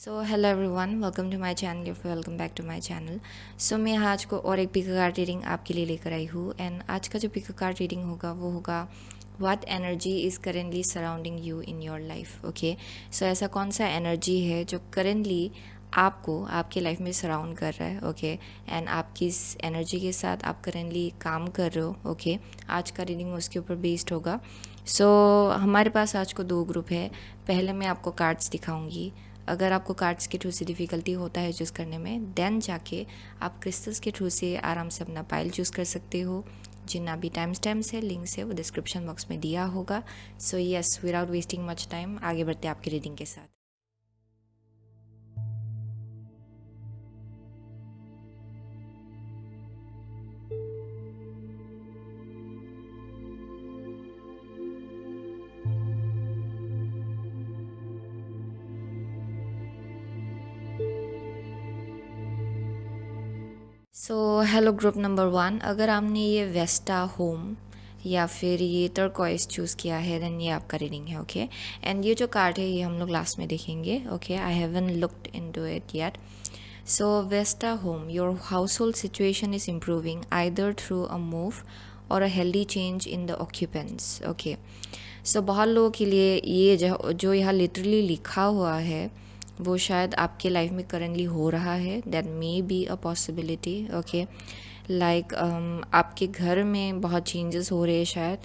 So hello everyone, welcome to my channel या फिर welcome back to my channel. So मैं आज को और एक पिका कार्ड रीडिंग आपके लिए लेकर आई हूँ। एंड आज का जो पिका कार्ड रीडिंग होगा वो होगा what energy is currently surrounding you in your life. Okay, so ऐसा कौन सा एनर्जी है जो करेंटली आपको आपके लाइफ में सराउंड कर रहा है। ओके, एंड आप किस एनर्जी के साथ आप करेंटली काम कर रहे हो। ओके, आज का रीडिंग उसके ऊपर बेस्ड होगा। सो हमारे पास आज को दो ग्रुप है। पहले मैं आपको कार्ड्स दिखाऊंगी। अगर आपको कार्ड्स के थ्रू से डिफ़िकल्टी होता है चूज़ करने में, देन जाके आप क्रिस्टल्स के थ्रू से आराम से अपना पाइल चूज़ कर सकते हो। जितना भी टाइम स्टैम्प्स है, लिंक्स है, वो डिस्क्रिप्शन बॉक्स में दिया होगा। So yes, without wasting much time आगे बढ़ते हैं आपकी रीडिंग के साथ। सो हेलो ग्रुप नंबर 1, अगर आपने ये वेस्टा होम या फिर ये टर्कोइस चूज़ किया है, देन ये आपका रीडिंग है। ओके, एंड ये जो कार्ड है ये हम लोग लास्ट में देखेंगे। Okay, I haven't looked into it yet. So, Vesta home, your household situation is improving either through a move or a healthy change in the occupants. Okay. So, बहुत लोगों के लिए ये जो यहाँ लिटरली लिखा हुआ है वो शायद आपके लाइफ में करेंटली हो रहा है। That may be a possibility. Okay, like आपके घर में बहुत चेंजेस हो रहे हैं शायद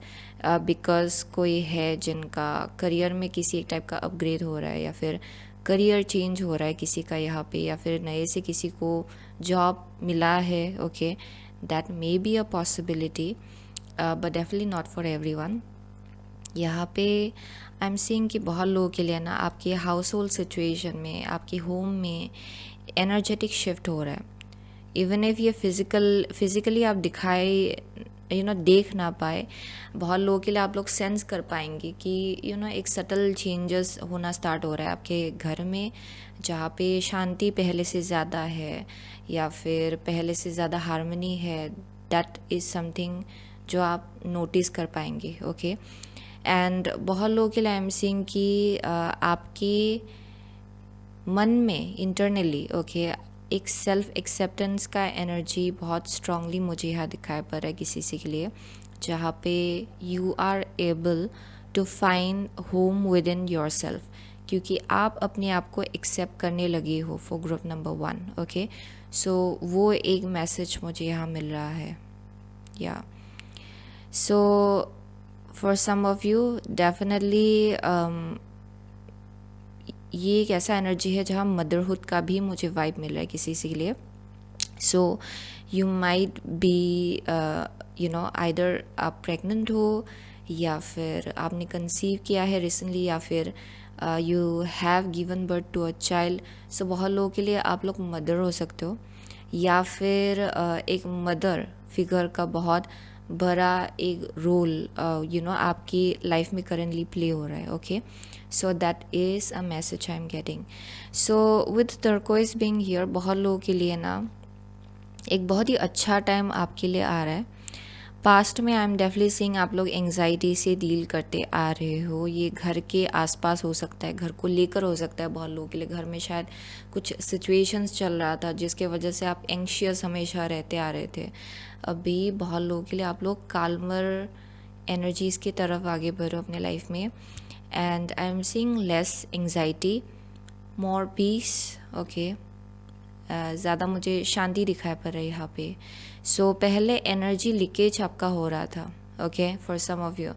बिकॉज कोई है जिनका करियर में किसी एक टाइप का अपग्रेड हो रहा है या फिर करियर चेंज हो रहा है किसी का यहाँ पे, या फिर नए से किसी को जॉब मिला है। Okay, that may be a possibility but definitely not for everyone. यहाँ पे आई एम सीइंग कि बहुत लोगों के लिए ना आपके हाउस होल्ड सिचुएशन में, आपके होम में एनर्जेटिक शिफ्ट हो रहा है। इवन इफ ये फिज़िकली आप दिखाई देख ना पाए, बहुत लोगों के लिए आप लोग सेंस कर पाएंगे कि एक सटल चेंजेस होना स्टार्ट हो रहा है आपके घर में, जहाँ पे शांति पहले से ज़्यादा है या फिर पहले से ज़्यादा हार्मनी है। दैट इज़ समथिंग जो आप नोटिस कर पाएंगे। ओके, एंड बहुत लोगों के लिए आई एम सीइंग कि आपके मन में इंटरनली एक सेल्फ एक्सेप्टेंस का एनर्जी बहुत स्ट्रांगली मुझे यहाँ दिखाई पड़ रहा है किसी से के लिए, जहाँ पे you are able to find home within yourself, क्योंकि आप अपने आप को एक्सेप्ट करने लगे हो for group number 1। Okay, so वो एक मैसेज मुझे यहाँ मिल रहा है। या so for some of you definitely ये एक ऐसा एनर्जी है जहाँ मदरहुड का भी मुझे वाइब मिल रहा है किसी के लिए। सो यू माइट बी आइदर आप प्रेग्नेंट हो या फिर आपने कंसीव किया है रिसेंटली, या फिर you have given birth to a child. So बहुत लोगों के लिए आप लोग मदर हो सकते हो, या फिर एक मदर फिगर का बहुत बड़ा एक रोल आपकी लाइफ में करेंटली प्ले हो रहा है। Okay, so that is a message I am getting. So with turquoise being here, बहुत लोगों के लिए ना एक बहुत ही अच्छा टाइम आपके लिए आ रहा है। पास्ट में आई एम डेफिनेटली सीइंग आप लोग एंग्जाइटी से डील करते आ रहे हो। ये घर के आसपास हो सकता है, घर को लेकर हो सकता है। बहुत लोगों के लिए घर में शायद कुछ सिचुएशंस चल रहा था जिसके वजह से आप एंग्शियस हमेशा रहते आ रहे थे। अभी बहुत लोगों के लिए आप लोग काल्मर एनर्जीज़ की तरफ आगे बढ़ो अपने लाइफ में, and I am seeing less anxiety, more peace. Okay, ज़्यादा मुझे शांति दिखाई पड़ रही है यहाँ पे। सो पहले एनर्जी लीकेज आपका हो रहा था। Okay, for some of you.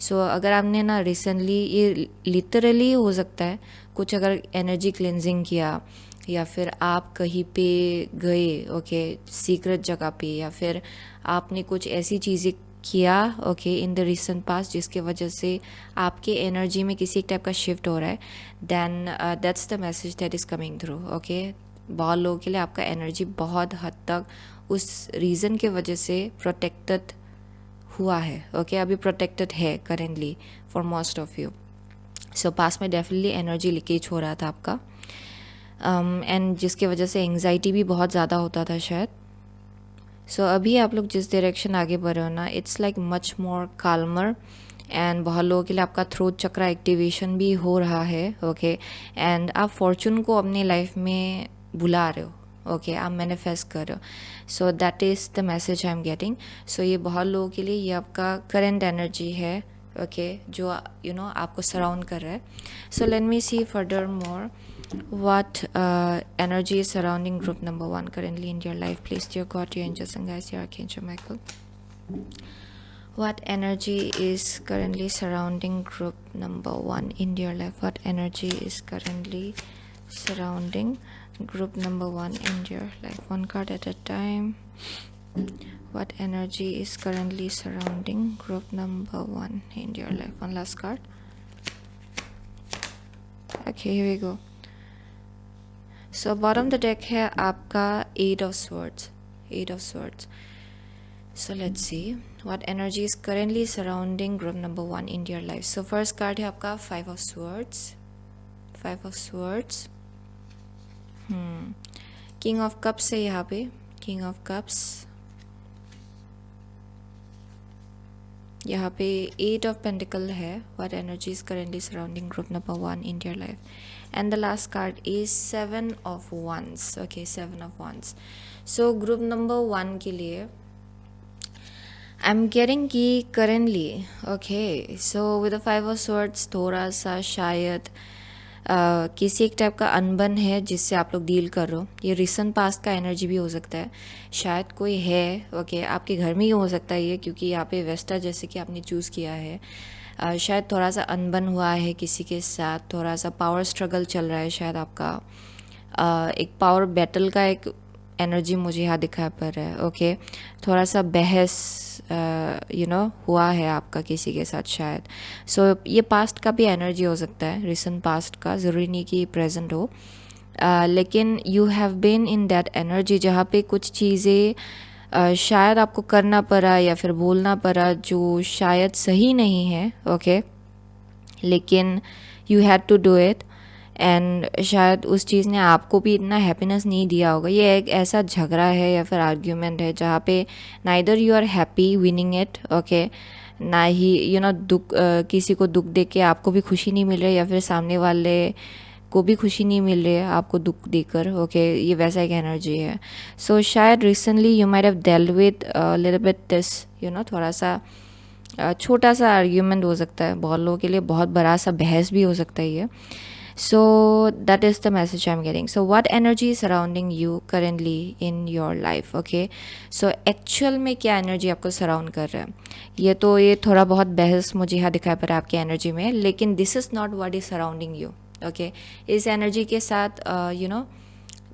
So अगर आपने ना रिसेंटली, ये लिटरली हो सकता है कुछ अगर एनर्जी क्लेंजिंग किया, या फिर आप कहीं पे गए ओके सीक्रेट जगह पे, या फिर आपने कुछ ऐसी चीज़ें किया okay in the recent past जिसके वजह से आपके एनर्जी में किसी एक टाइप का शिफ्ट हो रहा है, then that's the message that is coming through. Okay, बहुत लोगों के लिए आपका एनर्जी बहुत हद तक उस रीज़न के वजह से प्रोटेक्टेड हुआ है। ओके, अभी प्रोटेक्टेड है currently for most of you. So पास में डेफिनेटली एनर्जी लीकेज हो रहा था आपका, एंड जिसके वजह से एंग्जाइटी भी बहुत ज़्यादा होता था शायद। सो अभी आप लोग जिस डायरेक्शन आगे बढ़ रहे हो ना, it's like much more calmer and बहुत लोगों के लिए आपका थ्रोट चक्रा एक्टिवेशन भी हो रहा है, ओके। एंड आप फॉर्चून को अपनी लाइफ में बुला रहे हो, ओके, आप मैनिफेस्ट कर रहे हो। So that is the message I am getting. So ये बहुत लोगों के लिए ये आपका करंट एनर्जी है, ओके, जो आपको सराउंड कर रहा है। So let me see further more what energy is surrounding group number 1 currently in your life. Please, dear God, your angels and guides, your archangel Michael, what energy is currently surrounding group number 1 in your life? What energy is currently surrounding group number 1 in your life? One card at a time. What energy is currently surrounding group number 1 in your life? One last card. Okay, here we go. So bottom the deck है आपका Eight of Swords. So let's see what energy is currently surrounding group number 1 in your life. So first card है आपका Five of Swords. King of Cups है यहाँ पे, King of Cups. यहाँ पे Eight of Pentacle है. What energy is currently surrounding group number 1 in your life? And the last card is Seven of Wands. Okay, Seven of Wands. So group number 1 के लिए I'm getting कि currently, okay, so with the Five of Swords थोड़ा सा शायद किसी एक type का अनबन है जिससे आप लोग डील कर रहे हो। ये रिसेंट पास्ट का एनर्जी भी हो सकता है, शायद कोई है, ओके, आपके घर में ही हो सकता है ये, क्योंकि यहाँ पे वेस्टा जैसे कि आपने चूज़ किया है। शायद थोड़ा सा अनबन हुआ है किसी के साथ, थोड़ा सा पावर स्ट्रगल चल रहा है शायद आपका, एक पावर बैटल का एक एनर्जी मुझे यहाँ दिखाई पड़ रहा है, ओके। थोड़ा सा बहस हुआ है आपका किसी के साथ शायद। सो ये पास्ट का भी एनर्जी हो सकता है, रिसेंट पास्ट का, ज़रूरी नहीं कि प्रेजेंट हो, लेकिन you have been in that energy जहाँ पे कुछ चीज़ें शायद आपको करना पड़ा या फिर बोलना पड़ा जो शायद सही नहीं है, ओके, लेकिन you had to do it, and शायद उस चीज़ ने आपको भी इतना हैप्पीनेस नहीं दिया होगा। ये एक ऐसा झगड़ा है या फिर आर्ग्यूमेंट है जहाँ पे neither you are happy winning it, okay, ना ही दुख, किसी को दुख दे के आपको भी खुशी नहीं मिल रही या फिर सामने वाले को भी खुशी नहीं मिल रही है आपको दुख देकर, ओके, ये वैसा एक एनर्जी है। सो शायद recently you might have dealt with little bit this, थोड़ा सा छोटा सा आर्ग्यूमेंट हो सकता है, बहुत लोगों के लिए बहुत बड़ा सा बहस भी हो सकता है ये। So that is the message I'm getting. So what energy is surrounding you currently in your life? Okay. So actual में क्या एनर्जी आपको सराउंड कर रहा है? ये थोड़ा बहुत बहस मुझे यहाँ दिखाई पड़ रहा है आपकी एनर्जी में, लेकिन this is not what is surrounding you, okay. इस एनर्जी के साथ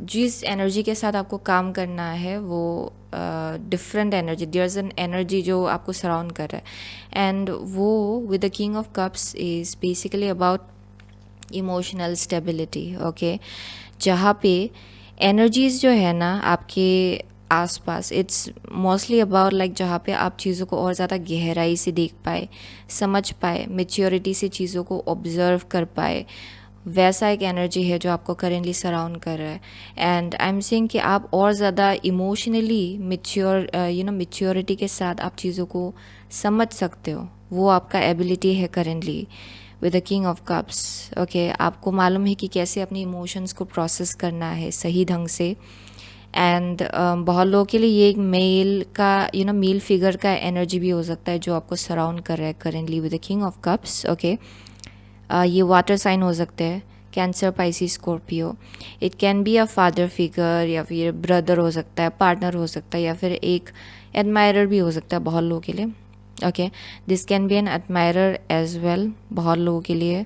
जिस एनर्जी के साथ आपको काम करना है वो different energy, there is an energy जो आपको सराउंड कर रहा है, एंड वो with the king of Cups is basically about emotional stability, okay, जहाँ पे एनर्जीज़ जो है ना आपके आसपास, इट्स मोस्टली अबाउट लाइक जहाँ पे आप चीज़ों को और ज़्यादा गहराई से देख पाए, समझ पाए, मेच्योरिटी से चीज़ों को ऑब्जर्व कर पाए, वैसा एक एनर्जी है जो आपको करेंटली सराउंड कर रहा है। एंड आई एम सेइंग कि आप और ज़्यादा इमोशनली मेच्योरिटी के साथ आप चीज़ों को समझ सकते हो, वो आपका एबिलिटी है currently with the king of cups, okay. आपको मालूम है कि कैसे अपने इमोशंस को प्रोसेस करना है सही ढंग से, एंड बहुत लोगों के लिए ये एक मेल का मेल फिगर का एनर्जी भी हो सकता है जो आपको सराउंड कर रहा है currently with the king of cups, okay. ये वाटर साइन हो सकते हैं, cancer, Pisces, Scorpio. It can be a father figure या फिर ब्रदर हो सकता है, पार्टनर हो सकता है, या फिर एक एडमायरर भी हो सकता है बहुत लोगों के लिए, okay. This can be an admirer as well बहुत लोगों के लिए।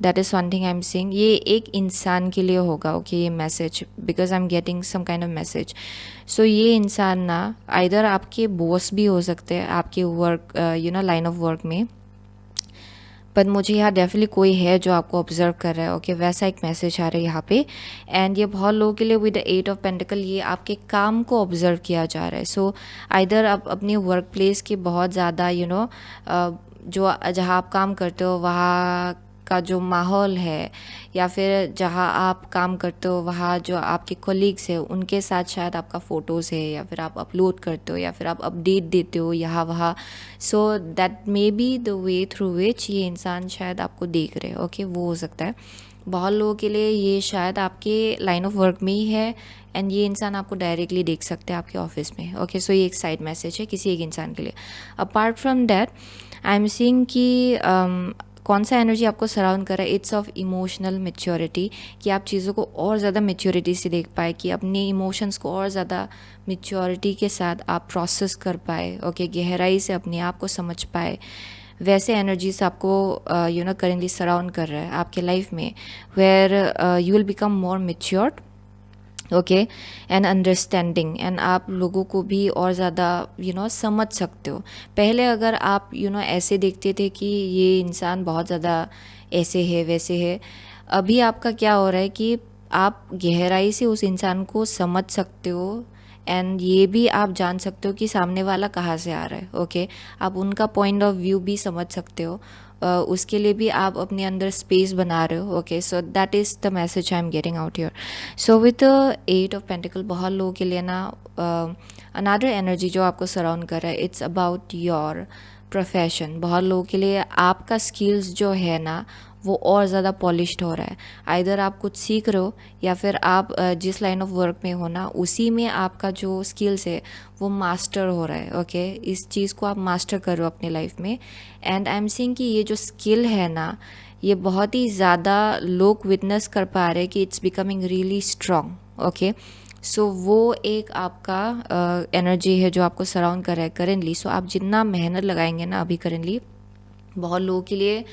That is one thing I am saying, ये एक इंसान के लिए होगा, ओके, ये message, because I am getting some kind of message. So ये इंसान ना आइदर आपके बॉस भी हो सकते हैं आपके वर्क लाइन ऑफ वर्क में, पर मुझे यहाँ डेफिनेटली कोई है जो आपको ऑब्जर्व कर रहा है, ओके, वैसा एक मैसेज आ रहा है यहाँ पे। एंड ये बहुत लोगों के लिए with the Eight of Pentacles ये आपके काम को ऑब्जर्व किया जा रहा है। सो आइदर आप अपने वर्क प्लेस के बहुत ज़्यादा जो जहाँ आप काम करते हो वहाँ का जो माहौल है या फिर जहाँ आप काम करते हो वहाँ जो आपके कोलीग्स हैं उनके साथ शायद आपका फ़ोटोज़ है या फिर आप अपलोड करते हो या फिर आप अपडेट देते हो यहाँ वहाँ। So that may be the way through which ये इंसान शायद आपको देख रहे हैं। ओके, वो हो सकता है। बहुत लोगों के लिए ये शायद आपके लाइन ऑफ वर्क में ही है एंड ये इंसान आपको डायरेक्टली देख सकते हैं आपके ऑफिस में। ओके, सो ये एक साइड मैसेज है किसी एक इंसान के लिए। Apart from that I am seeing कि कौन सा एनर्जी आपको सराउंड कर रहा है, इट्स ऑफ इमोशनल मेच्योरिटी, कि आप चीज़ों को और ज़्यादा मेच्योरिटी से देख पाए, कि अपने इमोशंस को और ज़्यादा मेच्योरिटी के साथ आप प्रोसेस कर पाए। ओके, गहराई से अपने आप को समझ पाए। वैसे एनर्जीज आपको करेंटली सराउंड कर रहा है आपके लाइफ में, where you will become more matured. Okay, and understanding, and आप लोगों को भी और ज़्यादा समझ सकते हो। पहले अगर आप ऐसे देखते थे कि ये इंसान बहुत ज़्यादा ऐसे है वैसे है, अभी आपका क्या हो रहा है कि आप गहराई से उस इंसान को समझ सकते हो एंड ये भी आप जान सकते हो कि सामने वाला कहाँ से आ रहा है। ओके, आप उनका पॉइंट ऑफ व्यू भी समझ सकते हो। उसके लिए भी आप अपने अंदर स्पेस बना रहे हो। Okay, so that is the message I am getting out here. So with 8 of pentacle बहुत लोगों के लिए ना अनदर एनर्जी जो आपको सराउंड कर रहा है, इट्स अबाउट योर प्रोफेशन। बहुत लोगों के लिए आपका स्किल्स जो है ना वो और ज़्यादा पॉलिश्ड हो रहा है। आइदर आप कुछ सीख रहे हो या फिर आप जिस लाइन ऑफ वर्क में हो ना उसी में आपका जो स्किल्स है वो मास्टर हो रहा है। ओके, इस चीज़ को आप मास्टर कर रहे हो अपने लाइफ में। एंड आई एम सीइंग कि ये जो स्किल है ना ये बहुत ही ज़्यादा लोग विटनेस कर पा रहे हैं कि it's becoming really strong. Okay, so वो एक आपका एनर्जी है जो आपको सराउंड कर रहा है करेंटली। सो आप जितना मेहनत लगाएंगे ना अभी करेंटली, बहुत लोगों के लिए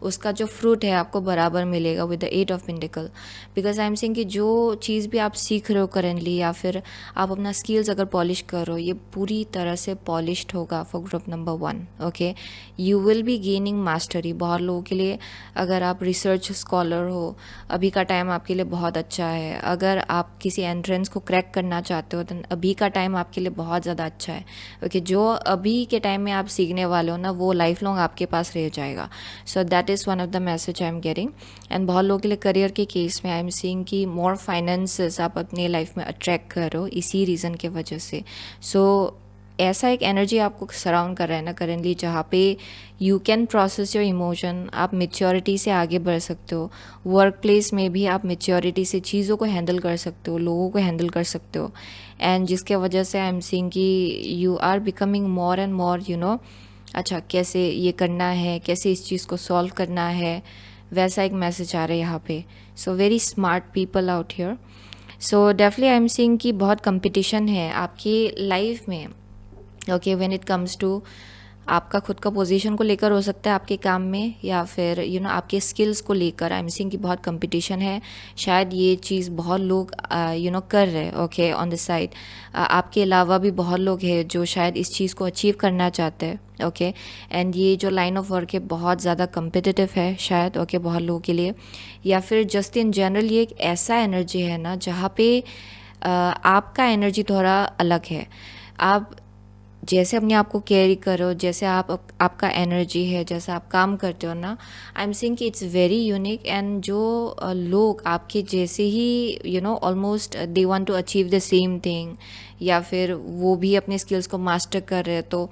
उसका जो फ्रूट है आपको बराबर मिलेगा with the 8 of pentacle. Because I am saying कि जो चीज़ भी आप सीख रहे हो करेंटली या फिर आप अपना स्किल्स अगर पॉलिश कर रहे हो ये पूरी तरह से पॉलिश्ड होगा for group number 1। Okay, you will B gaining mastery. बहुत लोगों के लिए अगर आप रिसर्च स्कॉलर हो अभी का टाइम आपके लिए बहुत अच्छा है। अगर आप किसी एंट्रेंस को क्रैक करना चाहते हो तो अभी का टाइम आपके लिए बहुत ज़्यादा अच्छा है। ओके, जो अभी के टाइम में आप सीखने वाले हो ना वो लाइफ लॉन्ग आपके पास रह जाएगा। सो that is one of the message I am getting. And बहुत लोगों के लिए करियर के केस में आई एम सीइंग कि मोर फाइनेंसेस आप अपने लाइफ में अट्रैक्ट करो इसी रीज़न के वजह से। सो ऐसा एक एनर्जी आपको सराउंड कर रहा है ना करेंटली जहाँ पे you can process your emotion, आप मेच्योरिटी से आगे बढ़ सकते हो। वर्क प्लेस में भी आप मेच्योरिटी से चीज़ों को हैंडल कर सकते हो, लोगों को हैंडल कर सकते हो। एंड जिसके वजह से आई एम सीइंग कि you are becoming more and more अच्छा कैसे ये करना है, कैसे इस चीज़ को सॉल्व करना है, वैसा एक मैसेज आ रहा है यहाँ पे। So very smart people out here. So definitely I am seeing कि बहुत कंपटीशन है आपकी लाइफ में। Okay, when it comes to आपका खुद का पोजीशन को लेकर हो सकता है आपके काम में या फिर आपके स्किल्स को लेकर आई एम सीइंग कि बहुत कंपटीशन है। शायद ये चीज़ बहुत लोग कर रहे हैं। ओके, ऑन द साइड आपके अलावा भी बहुत लोग हैं जो शायद इस चीज़ को अचीव करना चाहते हैं। ओके, एंड ये जो लाइन ऑफ वर्क है बहुत ज़्यादा कम्पिटिटिव है शायद। ओके, बहुत लोगों के लिए या फिर जस्ट इन जनरल ये एक ऐसा एनर्जी है ना जहाँ पे आपका एनर्जी थोड़ा अलग है। आप जैसे अपने आप को कैरी करो, जैसे आपका एनर्जी है, जैसे आप काम करते हो ना, आई एम सीइंग कि इट्स वेरी यूनिक। एंड जो लोग आपके जैसे ही almost they want to achieve the same thing या फिर वो भी अपने स्किल्स को मास्टर कर रहे हैं, तो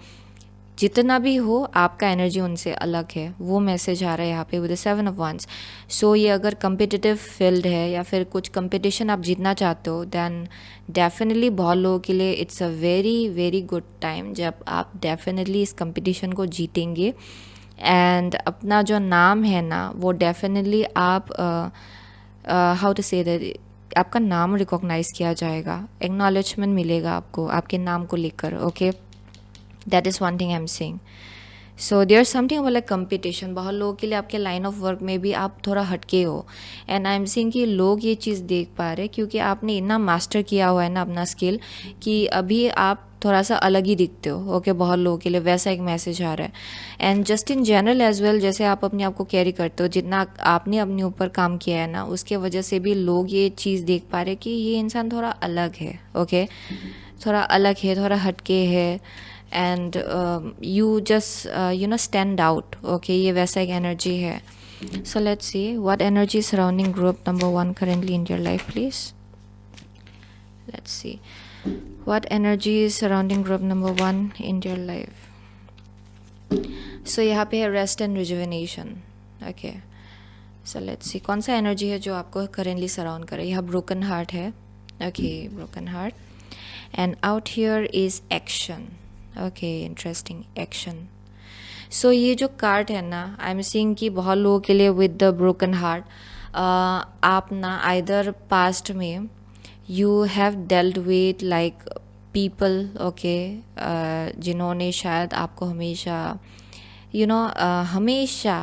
जितना भी हो आपका एनर्जी उनसे अलग है, वो मैसेज आ रहा है यहाँ पे विद 7 ऑफ वंस। सो ये अगर कम्पिटिटिव फील्ड है या फिर कुछ कंपटीशन आप जीतना चाहते हो देन डेफिनेटली बहुत लोगों के लिए it's a very very good time जब आप डेफिनेटली इस कंपटीशन को जीतेंगे। एंड अपना जो नाम है ना वो डेफिनेटली आप हाउ टू से दैट आपका नाम रिकॉग्नाइज किया जाएगा, एक्नॉलेजमेंट मिलेगा आपको आपके नाम को लेकर। Okay, that is one thing I'm saying. So there's something about like competition। बहुत लोगों के लिए आपके लाइन ऑफ वर्क में भी आप थोड़ा हटके हो एंड आई एम सीइंग कि लोग ये चीज़ देख पा रहे क्योंकि आपने इतना मास्टर किया हुआ है ना अपना स्किल कि अभी आप थोड़ा सा अलग ही दिखते हो। ओके, बहुत लोगों के लिए वैसा एक मैसेज आ रहा है। And just in general as well, जैसे आप अपने आप को कैरी करते हो, जितना आपने अपने ऊपर काम किया है ना उसके वजह से भी लोग ये चीज़ देख पा रहे कि ये इंसान थोड़ा अलग है। ओके, थोड़ा अलग है, थोड़ा हटके है and you just stand out. Okay, ये वैसा एक एनर्जी है। So let's see what energy is surrounding group number 1 currently in your life, please. Let's see what energy is surrounding group number 1 in your life. So यहाँ पे है rest and rejuvenation. Okay, so let's सी कौन सा energy है जो आपको currently surround करे. यहाँ ब्रोकन हार्ट है. Okay, broken heart. And out here is action. Okay, interesting, action. So ये जो कार्ड है ना, आई एम सीइंग कि बहुत लोगों के लिए विद द ब्रोकन हार्ट आप ना आइदर पास्ट में you have dealt with like people, okay, जिन्होंने शायद आपको हमेशा हमेशा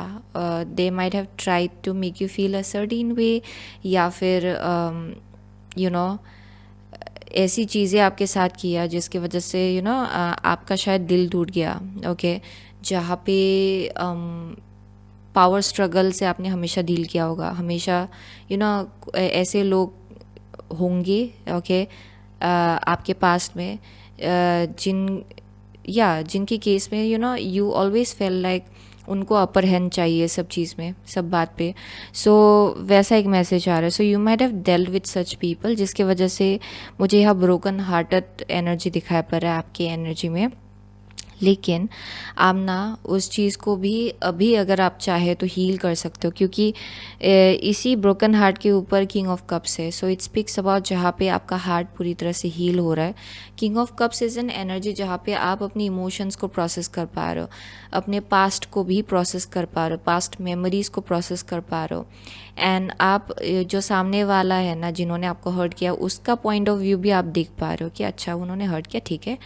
they might have tried to make you feel a certain way, या फिर ऐसी चीज़ें आपके साथ किया जिसकी वजह से आपका शायद दिल टूट गया. ओके, जहाँ पे पावर स्ट्रगल से आपने हमेशा डील किया होगा. हमेशा ऐसे लोग होंगे, ओके, आपके पास में जिनकी केस में यू ऑलवेज फेल लाइक उनको अपर हैंड चाहिए सब चीज़ में, सब बात पे. सो वैसा एक मैसेज आ रहा है. So you might have dealt with such people जिसकी वजह से मुझे यहाँ ब्रोकन हार्टेड एनर्जी दिखाई पड़ रहा है आपकी एनर्जी में. लेकिन आप ना उस चीज़ को भी अभी अगर आप चाहे तो हील कर सकते हो, क्योंकि इसी ब्रोकन हार्ट के ऊपर किंग ऑफ कप्स है. सो इट स्पीक्स अबाउट जहाँ पे आपका हार्ट पूरी तरह से हील हो रहा है. King of Cups is an energy जहाँ पे आप अपनी इमोशंस को प्रोसेस कर पा रहे हो, अपने पास्ट को भी प्रोसेस कर पा रहे हो, पास्ट मेमोरीज़ को प्रोसेस कर पा रहे हो. एंड आप जो सामने वाला है ना, जिन्होंने आपको हर्ट किया, उसका पॉइंट ऑफ व्यू भी आप देख पा रहे हो कि अच्छा उन्होंने हर्ट किया, ठीक है,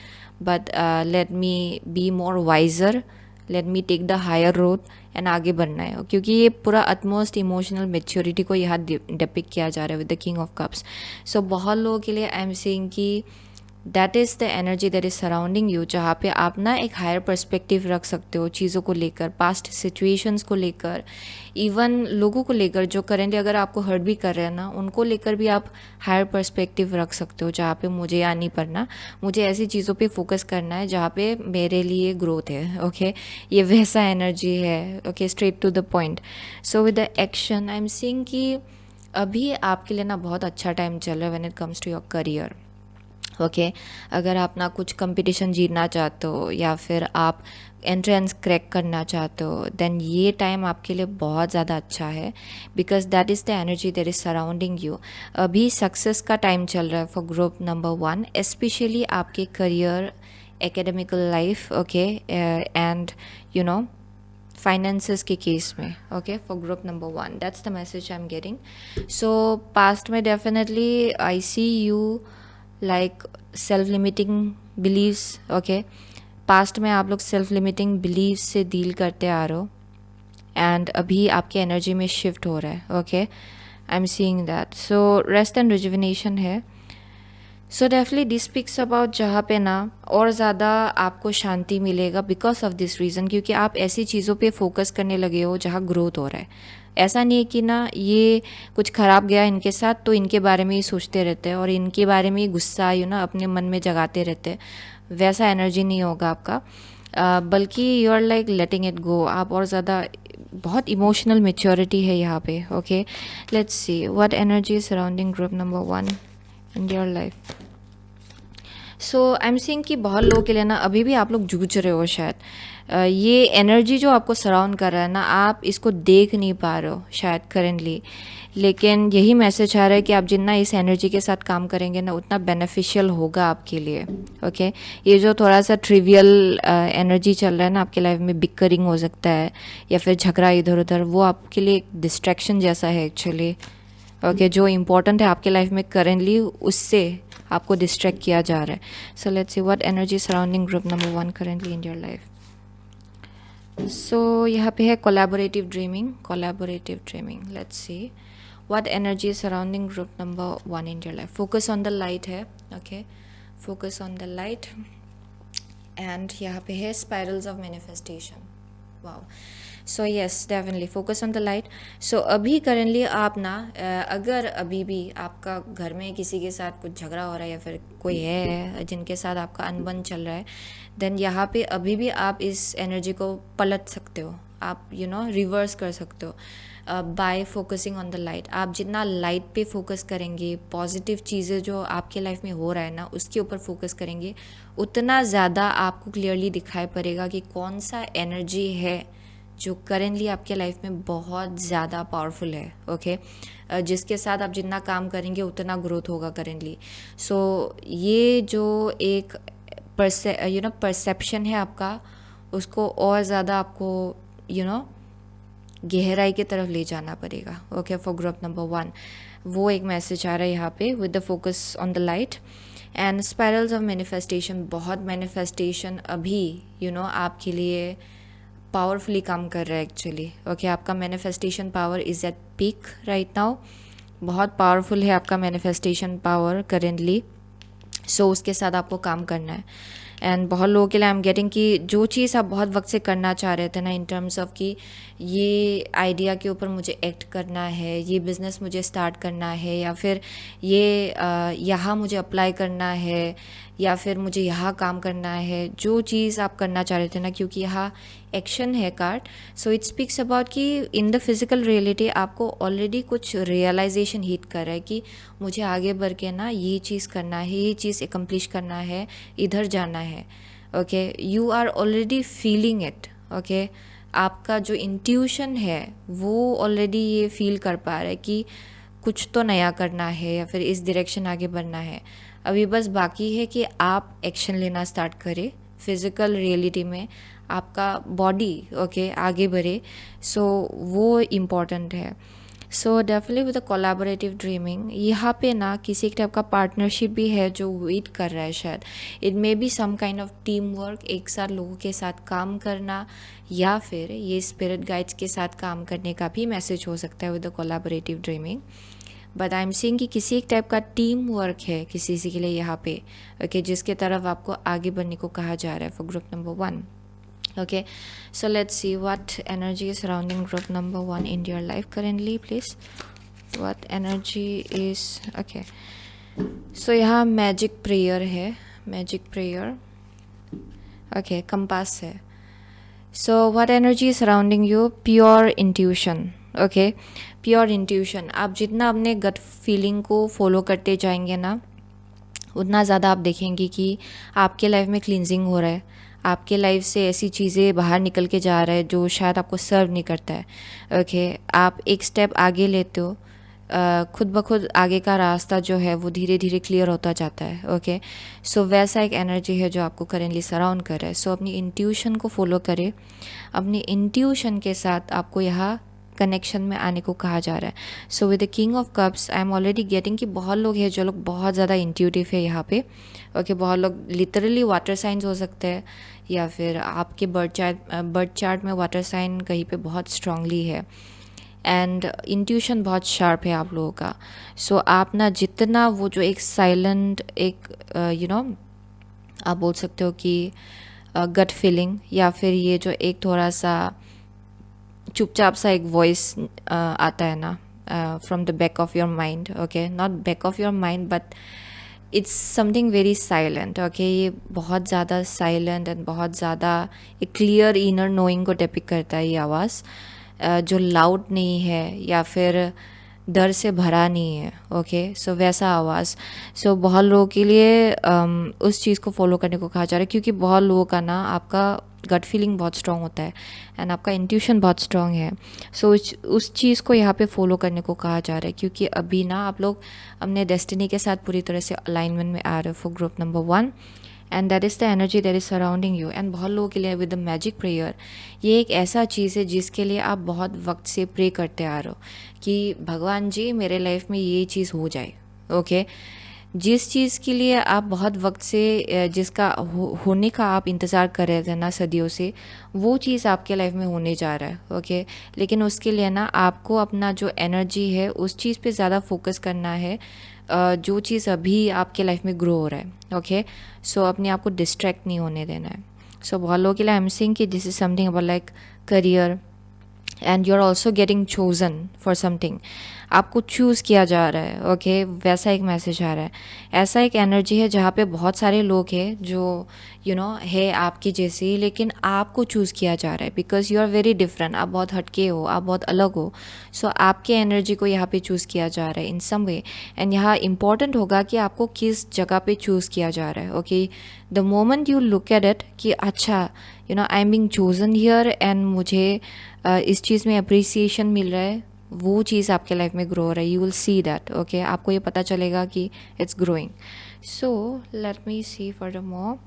but let me be more wiser, let me take the higher road and आगे बढ़ना है. क्योंकि ये पूरा अटमोस्ट इमोशनल मेच्योरिटी को यहाँ डिपिक्ट किया जा रहा है with the king of cups. So बहुत लोगों के लिए आई एम सेइंग कि that is the energy that is surrounding you, जहाँ पे आप ना एक हायर पर्सपेक्टिव रख सकते हो चीज़ों को लेकर, पास्ट सिचुएशंस को लेकर, इवन लोगों को लेकर जो करेंटली अगर आपको हर्ट भी कर रहे हैं ना, उनको लेकर भी आप हायर पर्सपेक्टिव रख सकते हो. जहाँ पे मुझे यहाँ नहीं पढ़ना, मुझे ऐसी चीज़ों पे फोकस करना है जहाँ पे मेरे लिए ग्रोथ है. ओके, ये वैसा एनर्जी है. Okay, straight to the point. So with the action I am seeing कि अभी आपके लिए ना बहुत अच्छा टाइम चल रहा है when it comes to your career. Okay, अगर आप ना कुछ कंपटीशन जीतना चाहते हो या फिर आप एंट्रेंस क्रैक करना चाहते हो, देन ये टाइम आपके लिए बहुत ज़्यादा अच्छा है, because that is the energy that is surrounding you. अभी सक्सेस का टाइम चल रहा है फॉर ग्रुप नंबर 1, स्पेशली आपके career, academical life, okay, and finances के केस में. Okay, for group number 1 that's the message I am getting. So past में definitely I see you like self limiting believes. Okay, past में आप लोग self limiting believes से deal करते आ रहे हो, एंड अभी आपके एनर्जी में शिफ्ट हो रहा है. Okay, I am seeing that. So rest and rejuvenation है. So definitely this speaks about जहाँ पे ना और ज़्यादा आपको शांति मिलेगा बिकॉज ऑफ दिस रीज़न, क्योंकि आप ऐसी चीज़ों पे फोकस करने लगे हो जहाँ ग्रोथ हो रहा है. ऐसा नहीं है कि ना ये कुछ ख़राब गया इनके साथ तो इनके बारे में ही सोचते रहते हैं और इनके बारे में ही गुस्सा अपने मन में जगाते रहते हैं. वैसा एनर्जी नहीं होगा आपका, बल्कि you are like letting it go. आप और ज़्यादा, बहुत इमोशनल मेच्योरिटी है यहाँ पे. Okay, let's see what energy is surrounding group number 1 in your life. So I am seeing कि बहुत लोगों के लिए ना अभी भी आप लोग जूझ रहे हो शायद. ये एनर्जी जो आपको सराउंड कर रहा है ना, आप इसको देख नहीं पा रहे हो शायद करेंटली, लेकिन यही मैसेज आ रहा है कि आप जितना इस एनर्जी के साथ काम करेंगे ना उतना बेनिफिशियल होगा आपके लिए. ओके, ये जो थोड़ा सा ट्रिवियल एनर्जी चल रहा है ना आपके लाइफ में, बिकरिंग हो सकता है या फिर झगड़ा इधर उधर, वो आपके लिए एक डिस्ट्रैक्शन जैसा है एक्चुअली. ओके, जो इम्पोर्टेंट है आपके लाइफ में करेंटली उससे आपको डिस्ट्रैक्ट किया जा रहा है. So let's see what energy surrounding group number 1 currently in your life. So यहाँ पे है collaborative dreaming. Collaborative dreaming, let's see what energy surrounding group number 1 in your life. Focus on the light है. Okay, focus on the light. And यहाँ पे है spirals of manifestation. Wow. So yes definitely focus on the light. So अभी currently आप ना अगर अभी भी आपका घर में किसी के साथ कुछ झगड़ा हो रहा है या फिर कोई है जिनके साथ आपका अनबन चल रहा है, देन यहाँ पे अभी भी आप इस एनर्जी को पलट सकते हो, आप रिवर्स कर सकते हो bye focusing on the light. आप जितना लाइट पे फोकस करेंगे, पॉजिटिव चीज़ें जो आपके लाइफ में हो रहा है ना उसके ऊपर फोकस करेंगे, उतना ज़्यादा आपको क्लियरली दिखाई पड़ेगा कि कौन सा एनर्जी है जो करेंटली आपके लाइफ में बहुत ज़्यादा पावरफुल है. ओके जिसके साथ आप जितना काम करेंगे उतना ग्रोथ होगा करेंटली. सो ये जो एक परसेप्शन है आपका, उसको और ज़्यादा आपको गहराई की तरफ ले जाना पड़ेगा. ओके फॉर ग्रुप नंबर 1 वो एक मैसेज आ रहा है यहाँ पे with the focus on the light. And spirals of manifestation, बहुत मैनिफेस्टेशन अभी आपके लिए पावरफुली काम कर रहा है एक्चुअली. ओके आपका manifestation power is at peak right now. बहुत पावरफुल है आपका मैनिफेस्टेशन पावर करेंटली. सो उसके साथ आपको काम करना है. एंड बहुत लोगों के लिए आई एम गेटिंग कि जो चीज़ आप बहुत वक्त से करना चाह रहे थे ना, इन टर्म्स ऑफ कि ये आइडिया के ऊपर मुझे एक्ट करना है, ये बिज़नेस मुझे स्टार्ट करना है, या फिर ये यहाँ मुझे अप्लाई करना है, या फिर मुझे यहाँ काम करना है, जो चीज़ आप करना चाह रहे थे ना, क्योंकि यहाँ एक्शन है card. So it speaks about कि इन द फिज़िकल रियलिटी आपको ऑलरेडी कुछ रियलाइजेशन हिट कर रहा है कि मुझे आगे बढ़ के ना ये चीज़ करना है, ये चीज़ एकम्प्लिश करना है, इधर जाना है. Okay you are already feeling it. Okay आपका जो इंट्यूशन है वो ऑलरेडी ये फील कर पा रहा है कि कुछ तो नया करना है या फिर इस डायरेक्शन आगे बढ़ना है. अभी बस बाकी है कि आप एक्शन लेना स्टार्ट करें फिज़िकल रियलिटी में, आपका बॉडी ओके आगे बढ़े. सो वो इम्पॉर्टेंट है. So definitely with a collaborative dreaming, यहाँ पे ना किसी एक टाइप का पार्टनरशिप भी है जो वेट कर रहा है शायद. It may be some kind of team work, एक साथ लोगों के साथ काम करना, या फिर ये स्पिरिट गाइड्स के साथ काम करने का भी मैसेज हो सकता है with the collaborative dreaming. But I am seeing कि किसी एक टाइप का टीम वर्क है किसी के लिए यहाँ पे ओके जिसके तरफ आपको आगे बढ़ने को कहा जा रहा है for group number 1. Okay, so let's see what energy is surrounding group number 1 in your life currently, please. What energy is okay? So यहाँ मैजिक प्रेयर है, मैजिक प्रेयर. ओके कंपास है. सो what energy is surrounding you? Pure intuition. Okay pure intuition. आप जितना अपने gut feeling को follow करते जाएंगे ना, उतना ज़्यादा आप देखेंगे कि आपके लाइफ में क्लींजिंग हो रहा है, आपके लाइफ से ऐसी चीज़ें बाहर निकल के जा रहा है जो शायद आपको सर्व नहीं करता है. ओके आप एक स्टेप आगे लेते हो, खुद ब खुद आगे का रास्ता जो है वो धीरे धीरे क्लियर होता जाता है. ओके सो वैसा एक एनर्जी है जो आपको करेंटली सराउंड कर रहा है. सो अपनी इंट्यूशन को फॉलो करें. अपनी इंट्यूशन के साथ आपको यहाँ कनेक्शन में आने को कहा जा रहा है. सो with the king of cups I am already getting कि बहुत लोग हैं जो लोग बहुत ज़्यादा इंट्यूटिव है यहाँ पे. ओके बहुत लोग लिटरली वाटर साइंस हो सकते हैं, या फिर आपके बर्थ चार्ट में वाटर साइन कहीं पे बहुत स्ट्रांगली है. एंड इंट्यूशन बहुत शार्प है आप लोगों का. सो आप ना जितना वो जो एक साइलेंट एक आप बोल सकते हो कि गट फीलिंग, या फिर ये जो एक थोड़ा सा चुपचाप सा एक वॉइस आता है ना from the back of your mind. Okay not back of your mind but it's something very silent. Okay ये बहुत ज़्यादा साइलेंट एंड बहुत ज़्यादा एक क्लियर इनर नोइंग को डिपिक्ट करता है ये आवाज़, जो लाउड नहीं है या फिर डर से भरा नहीं है. ओके सो वैसा आवाज़. सो बहुत लोगों के लिए उस चीज़ को फॉलो करने को कहा जा रहा है, क्योंकि बहुत लोगों का ना आपका गट फीलिंग बहुत स्ट्रॉन्ग होता है एंड आपका इंट्यूशन बहुत स्ट्रॉन्ग है. सो उस चीज़ को यहाँ पे फॉलो करने को कहा जा रहा है, क्योंकि अभी ना आप लोग अपने डेस्टिनी के साथ पूरी तरह से अलाइनमेंट में आ रहे हो for group number 1. And that is the energy that is surrounding you. And बहुत लोगों के लिए विद द मैजिक प्रेयर, ये एक ऐसा चीज़ है जिसके लिए आप बहुत वक्त से प्रे करते आ रहे हो कि भगवान जी मेरे लाइफ में ये चीज़ हो जाए. ओके जिस चीज़ के लिए आप बहुत वक्त से जिसका होने का आप इंतज़ार कर रहे थे ना सदियों से, वो चीज़ आपके लाइफ में होने जा रहा है. ओके लेकिन उसके लिए ना आपको अपना जो एनर्जी है उस चीज़ पे ज़्यादा फोकस करना है, जो चीज़ अभी आपके लाइफ में ग्रो हो रहा है. ओके सो अपने आप को डिस्ट्रैक्ट नहीं होने देना है. सो बहुत लोगों के लिए आई एम सेइंग कि this is something about like career, and you are also getting chosen for something, आपको चूज़ किया जा रहा है, ओके वैसा एक मैसेज आ रहा है। ऐसा एक एनर्जी है जहाँ पे बहुत सारे लोग हैं जो है आपकी जैसे, लेकिन आपको चूज़ किया जा रहा है because you are very different, आप बहुत हटके हो, आप बहुत अलग हो। सो आपके एनर्जी को यहाँ पे चूज़ किया जा रहा है इन सम वे। एंड यहाँ इंपॉर्टेंट होगा कि आपको किस जगह पे चूज़ किया जा रहा है, okay. The moment you look at it कि अच्छा I am being chosen here and मुझे इस चीज़ में अप्रिसिएशन मिल रहा है, वो चीज़ आपके लाइफ में ग्रो हो रहा है, you will see that, okay. आपको ये पता चलेगा कि it's growing. So let me see for more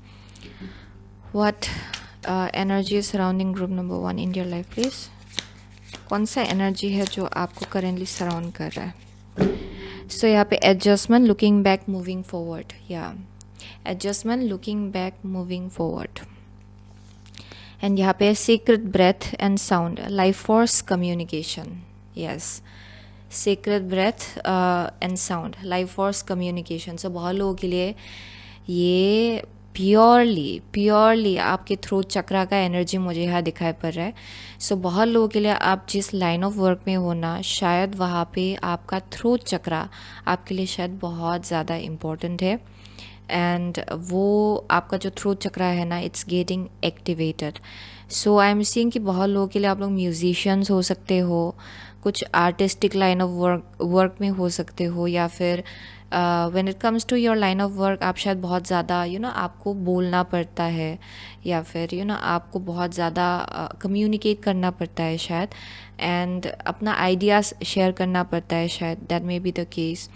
what energy is surrounding group number 1 in your life please. कौन सा एनर्जी है जो आपको करेंटली सराउंड कर रहा है? सो यहाँ पे adjustment, looking back, moving forward, या adjustment, looking back, moving forward. And यहाँ पे secret breath and sound, life force, communication, yes secret breath and sound, life force, communication. So बहुत लोगों के लिए ये प्योरली आपके थ्रोट चक्रा का एनर्जी मुझे यहाँ दिखाई पड़ रहा है। सो बहुत लोगों के लिए आप जिस लाइन ऑफ वर्क में हो ना, शायद वहाँ पे आपका थ्रोट चक्रा आपके लिए शायद बहुत ज़्यादा इम्पोर्टेंट है। एंड वो आपका जो थ्रोट चक्रा है ना, it's getting activated. So I am seeing कि बहुत लोगों के लिए आप लोग म्यूजिशियंस हो सकते हो, कुछ आर्टिस्टिक लाइन ऑफ वर्क में हो सकते हो, या फिर when it comes to your line of work आप शायद बहुत ज़्यादा आपको बोलना पड़ता है, या फिर आपको बहुत ज़्यादा कम्युनिकेट करना पड़ता है शायद, एंड अपना आइडियाज़ शेयर करना पड़ता है शायद, that may be the case.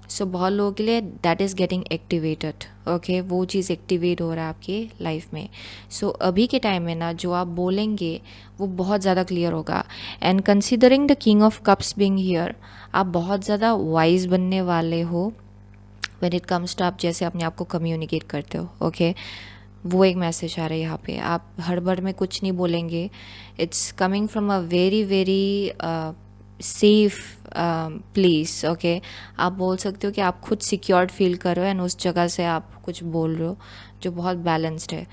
So बहुत लोगों के लिए that is getting activated, okay वो चीज़ एक्टिवेट हो रहा है आपकी लाइफ में। सो अभी के टाइम में ना जो आप बोलेंगे वो बहुत ज़्यादा क्लियर होगा। And considering the king of cups being here, आप बहुत ज़्यादा वाइज बनने वाले हो व्हेन इट कम्स टू आप जैसे अपने आप को कम्युनिकेट करते हो, ओके वो एक मैसेज आ रहा है यहाँ पे। आप हड़बड़ में कुछ नहीं बोलेंगे, it's coming from a very very safe place, okay. आप बोल सकते हो कि आप खुद सिक्योर्ड फील कर रहे हो एंड उस जगह से आप कुछ बोल रहे हो जो बहुत बैलेंस्ड है।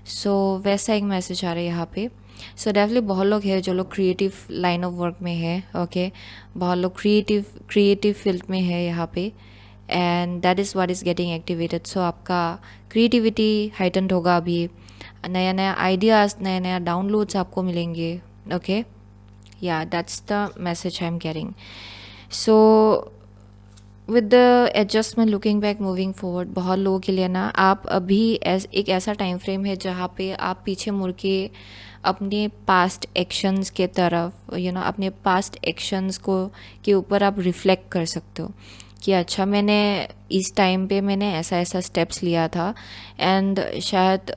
सो वैसा एक मैसेज आ रहा है यहाँ पे। सो डेफिनेटली बहुत लोग हैं जो लोग क्रिएटिव लाइन ऑफ वर्क में है, ओके बहुत लोग क्रिएटिव फील्ड में है यहाँ पे, and that is what is getting activated. So आपका क्रिएटिविटी हाइटेंड होगा, अभी नया नया आइडियाज़, नया नया डाउनलोड्स आपको मिलेंगे, okay yeah, that's the message I'm getting. So with the adjustment, looking back, moving forward, बहुत लोगों के लिए ना आप अभी एक ऐसा टाइम फ्रेम है जहाँ पे आप पीछे मुड़ के अपने पास्ट एक्शंस के तरफ अपने पास्ट एक्शंस को के ऊपर आप रिफ्लेक्ट कर सकते हो कि अच्छा मैंने इस टाइम पे मैंने ऐसा ऐसा स्टेप्स लिया था, एंड शायद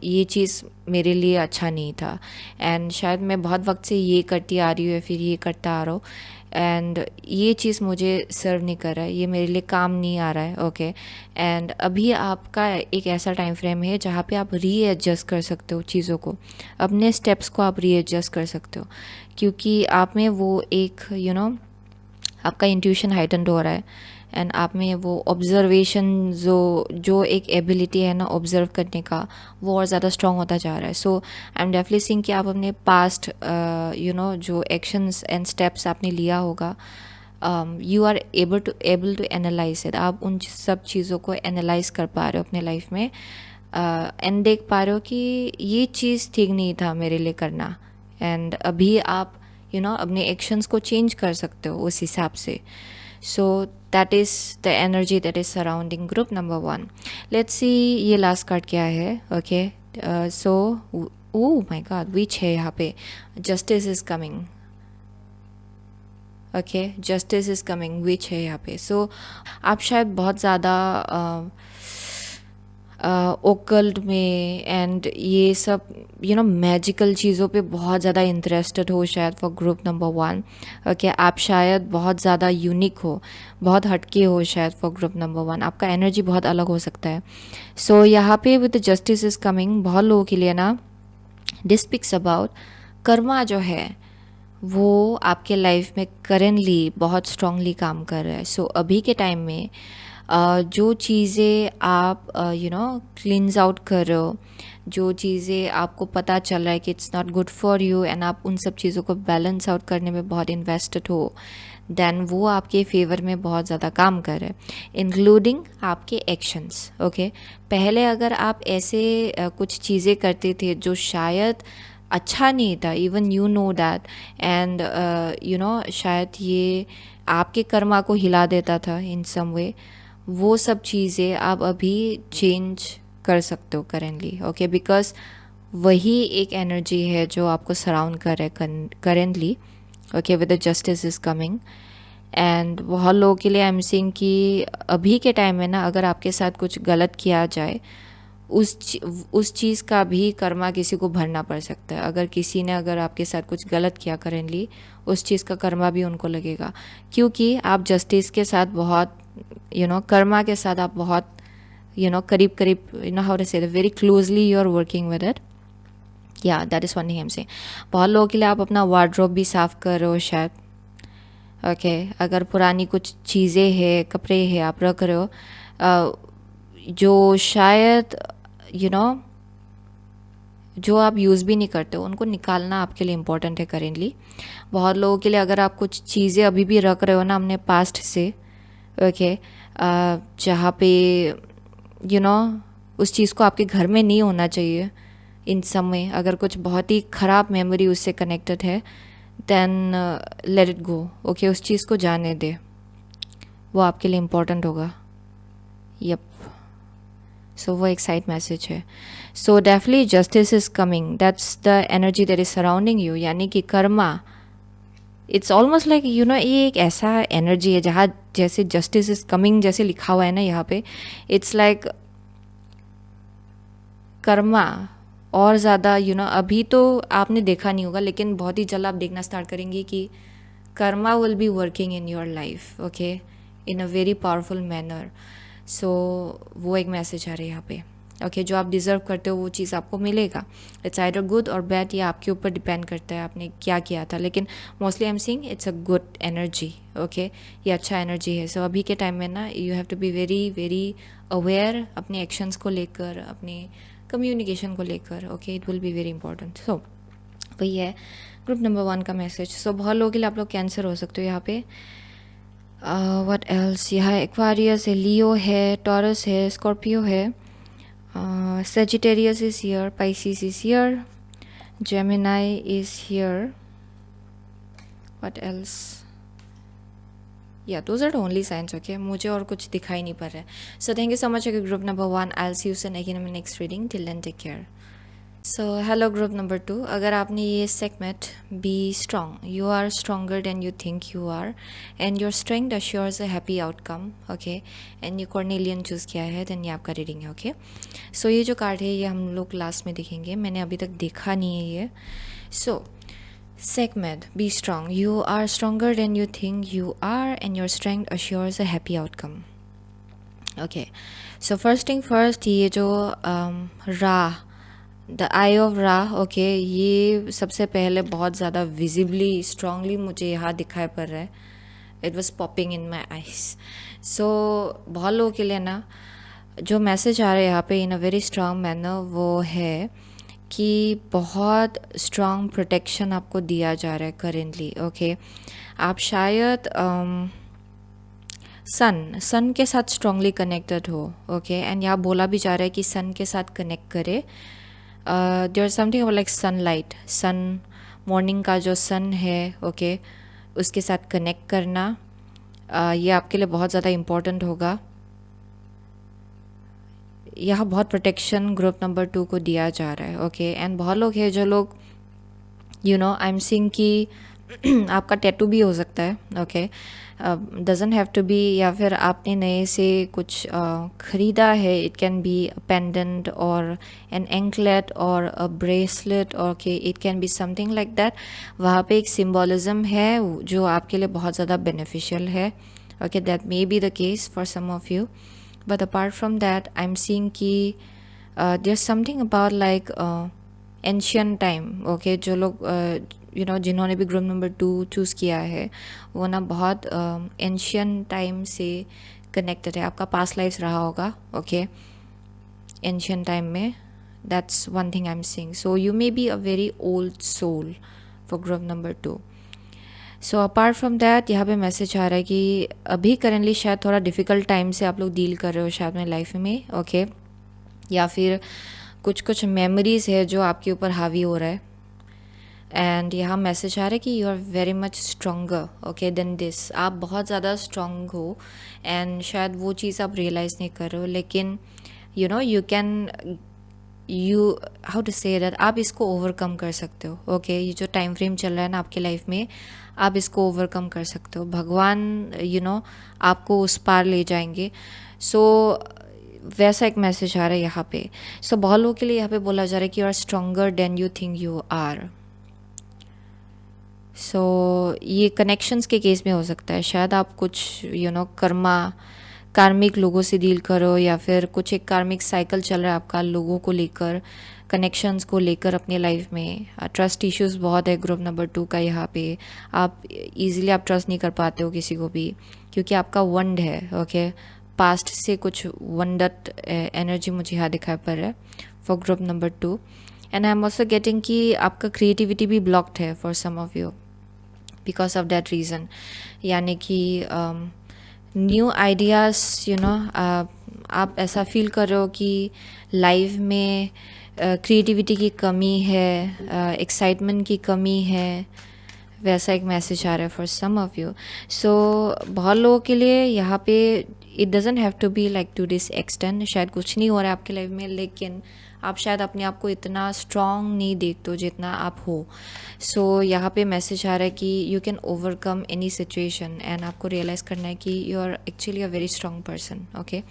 ये चीज़ मेरे लिए अच्छा नहीं था, एंड शायद मैं बहुत वक्त से ये करती आ रही हूँ या फिर ये करता आ रहा हूँ, एंड ये चीज़ मुझे सर्व नहीं कर रहा है, ये मेरे लिए काम नहीं आ रहा है, ओके। एंड अभी आपका एक ऐसा टाइम फ्रेम है जहाँ पे आप रीएडजस्ट कर सकते हो चीज़ों को, अपने स्टेप्स को आप रीएडजस्ट कर सकते हो, क्योंकि आप में वो एक आपका इंट्यूशन हाइटेंड हो रहा है, एंड आप में वो ऑब्जर्वेशन जो एक एबिलिटी है ना ऑब्जर्व करने का, वो और ज़्यादा स्ट्रॉन्ग होता जा रहा है। सो आई एम डेफिनेटली सीइंग कि आप अपने पास्ट जो एक्शंस एंड स्टेप्स आपने लिया होगा, you are able to analyse it, आप उन सब चीज़ों को एनालाइज कर पा रहे हो अपने लाइफ में, एंड देख पा रहे हो कि ये चीज़ ठीक नहीं था मेरे लिए करना, एंड अभी आप अपने एक्शंस को चेंज कर सकते हो उस हिसाब से। So that is the energy that is surrounding group number 1। Let's see ये लास्ट कार्ड क्या है, okay. So oh my god, which है यहाँ पे, justice is coming, okay justice is coming, which है यहाँ पे। सो आप शायद बहुत ज़्यादा ओकल्ट में एंड ये सब मैजिकल चीज़ों पे बहुत ज़्यादा इंटरेस्टेड हो शायद फॉर ग्रुप नंबर 1, ओके। आप शायद बहुत ज़्यादा यूनिक हो, बहुत हटके हो शायद फॉर ग्रुप नंबर 1, आपका एनर्जी बहुत अलग हो सकता है। सो यहाँ पे विद जस्टिस इज़ कमिंग, बहुत लोगों के लिए ना दिस स्पीक्स अबाउट कर्मा जो है वो आपके लाइफ में करेंटली बहुत स्ट्रांगली काम कर रहा है। सो अभी के टाइम में जो चीज़ें आप क्लींस आउट कर रहे हो, जो चीज़ें आपको पता चल रहा है कि it's not good for you and आप उन सब चीज़ों को बैलेंस आउट करने में बहुत इन्वेस्टेड हो, देन वो आपके फेवर में बहुत ज़्यादा काम कर रहे हैं, इंक्लूडिंग आपके एक्शंस। ओके, पहले अगर आप ऐसे कुछ चीज़ें करते थे जो शायद अच्छा नहीं था, even you know that, and you know शायद ये आपके कर्मा को हिला देता था इन सम वे, वो सब चीज़ें आप अभी चेंज कर सकते हो करेंटली। ओके, बिकॉज वही एक एनर्जी है जो आपको सराउंड कर रहा है currently. Okay, with the justice is coming, and बहुत लोगों के लिए आई एम सेइंग कि अभी के टाइम में ना अगर आपके साथ कुछ गलत किया जाए, उस चीज़ का भी कर्मा किसी को भरना पड़ सकता है। अगर किसी ने अगर आपके साथ कुछ गलत किया करेंटली, उस चीज़ का कर्मा भी उनको लगेगा, क्योंकि आप जस्टिस के साथ बहुत कर्मा के साथ आप बहुत करीब करीब how to see very closely you are working with it. या that is one thing I am saying. बहुत लोगों के लिए आप अपना वार्डरोब भी साफ़ कर रहे हो शायद। ओके, अगर पुरानी कुछ चीज़ें हैं, कपड़े हैं आप रख रहे हो, जो शायद जो आप यूज़ भी नहीं करते हो, उनको निकालना आपके लिए इम्पोर्टेंट है करेंटली। बहुत लोगों के लिए अगर आप कुछ चीज़ें अभी भी रख रहे हो ना अपने पास्ट से, ओके, जहाँ पे उस चीज़ को आपके घर में नहीं होना चाहिए इन समय, अगर कुछ बहुत ही ख़राब मेमोरी उससे कनेक्टेड है, then let it go. Okay, उस चीज़ को जाने दे, वो आपके लिए इम्पोर्टेंट होगा। यप, सो वो एक साइड मैसेज है। So definitely justice is coming, that's the energy that is surrounding you, यानी कि कर्मा, इट्स ऑलमोस्ट लाइक ये एक ऐसा एनर्जी है जहाँ जैसे जस्टिस इज़ कमिंग जैसे लिखा हुआ है ना यहाँ पे, इट्स लाइक कर्मा और ज़्यादा अभी तो आपने देखा नहीं होगा, लेकिन बहुत ही जल्द आप देखना स्टार्ट करेंगे कि karma will be working in your life, okay, in a very powerful manner. So वो एक मैसेज आ रहा है यहाँ पे। ओके, जो आप डिज़र्व करते हो वो चीज़ आपको मिलेगा। इट्स आइदर गुड और बैड, ये आपके ऊपर डिपेंड करता है आपने क्या किया था, लेकिन mostly I am seeing it's a good energy. Okay, ये अच्छा एनर्जी है। सो अभी के टाइम में ना you have to be very very aware अपने एक्शंस को लेकर, अपने कम्युनिकेशन को लेकर। Okay, it will be very important. So वही है ग्रुप नंबर 1 का मैसेज। सो बहुत लोगों के लिए आप लोग कैंसर हो सकते हो यहाँ पे। व्हाट एल्स, यहाँ एक्वारियस है, लियो है, टॉरस है, स्कॉर्पियो है, Sagittarius is here, Pisces is here, Gemini is here. What else? Yeah, those are the only signs. Okay, मुझे और कुछ दिखाई नहीं पड़ रहा है. So thank you so much. Okay, group number 1. I'll see you soon again in my next reading. Till then, take care. So hello group number 2. अगर आपने ये segment be strong, you are stronger than you think you are, and your strength assures a happy outcome. Okay, and ये Cornelian choose किया है, then ये आपका reading है. Okay, so ये जो कार्ड है ये हम लोग लास्ट में देखेंगे, मैंने अभी तक देखा नहीं है ये. So segment be strong, you are stronger than you think you are, and your strength assures a happy outcome. Okay, so first thing first, ये जो राह, द आई ऑफ रा, ओके, ये सबसे पहले बहुत ज़्यादा विजिबली स्ट्रांगली मुझे यहाँ दिखाई पड़ रहा है. It was popping in my eyes. So बहुत लोगों के लिए ना जो मैसेज आ रहा है यहाँ पे इन अ वेरी स्ट्रांग मैनर, वो है कि बहुत स्ट्रांग प्रोटेक्शन आपको दिया जा रहा है करेंटली. ओके, आप शायद सन के साथ स्ट्रांगली कनेक्टेड हो. ओके, एंड यहाँ बोला भी जा रहा है कि सन के साथ कनेक्ट करे. There is something like sunlight, sun, morning का जो सन है, ओके, उसके साथ कनेक्ट करना, ये आपके लिए बहुत ज़्यादा इम्पोर्टेंट होगा. यहाँ बहुत प्रोटेक्शन ग्रुप नंबर 2 को दिया जा रहा है. ओके, एंड बहुत लोग हैं जो लोग आई एम सीइंग कि आपका टैटू भी हो सकता है. Okay, doesn't have to be, या फिर आपने नए से कुछ ख़रीदा है. It can be a pendant और एन एंकलेट और a bracelet. Okay, it can be something like that. वहाँ पे एक सिम्बॉलिज़म है जो आपके लिए बहुत ज़्यादा बेनिफिशियल है. Okay, that may be the case for some of you, but apart from that I am seeing कि there something about like ancient time. Okay, जो लोग जिन्होंने भी ग्रुप नंबर 2 चूज़ किया है, वो ना बहुत एंशियंट टाइम से कनेक्टेड है. आपका पास्ट लाइफ रहा होगा. ओके, एंशियंट टाइम में that's one thing I am seeing. So you may be a very old soul for group number 2. So apart from that यहाँ पे मैसेज आ रहा है कि अभी करेंटली शायद थोड़ा डिफ़िकल्ट टाइम से आप लोग डील कर रहे हो शायद अपने लाइफ में, ओके. या फिर कुछ कुछ मेमोरीज़ है जो आपके ऊपर हावी हो रहा है. एंड यहाँ मैसेज आ रहा है कि you are very much stronger, okay, than this. आप बहुत ज़्यादा स्ट्रॉन्ग हो एंड शायद वो चीज़ आप रियलाइज़ नहीं कर रहे हो, लेकिन you know you can you how to say that आप इसको ओवरकम कर सकते हो, ओके. ये जो टाइम फ्रेम चल रहा है ना आपके लाइफ में, आप इसको ओवरकम कर सकते हो. भगवान आपको उस पार ले जाएंगे. सो वैसा एक मैसेज आ रहा है यहाँ पे. सो बहुत लोगों के लिए यहाँ पे बोला जा रहा है कि you are stronger than you think you are. So ये कनेक्शंस के केस में हो सकता है. शायद आप कुछ कार्मिक लोगों से डील करो, या फिर कुछ एक कार्मिक साइकिल चल रहा है आपका लोगों को लेकर, कनेक्शंस को लेकर अपने लाइफ में. ट्रस्ट इश्यूज बहुत है ग्रुप नंबर 2 का यहाँ पे. आप इजीली आप ट्रस्ट नहीं कर पाते हो किसी को भी, क्योंकि आपका वंड है, ओके. पास्ट से कुछ वंडट एनर्जी मुझे यहाँ दिखाई पड़ रहा है for group number 2. And I am also getting कि आपका क्रिएटिविटी भी ब्लॉक्ड है for some of you because of that reason. यानी कि न्यू आइडियाज़ आप ऐसा फील कर रहे हो कि लाइफ में क्रिएटिविटी की कमी है, एक्साइटमेंट की कमी है. वैसा एक मैसेज आ रहा है for some of you. So बहुत लोगों के लिए यहाँ पे it doesn't have to be like to this extent. शायद कुछ नहीं हो रहा है आपके लाइफ में, लेकिन आप शायद अपने आप को इतना स्ट्रॉन्ग नहीं देखते हो जितना आप हो. सो यहाँ पे मैसेज आ रहा है कि you can overcome any situation, and आपको रियलाइज़ करना है कि you are actually a very strong person, okay.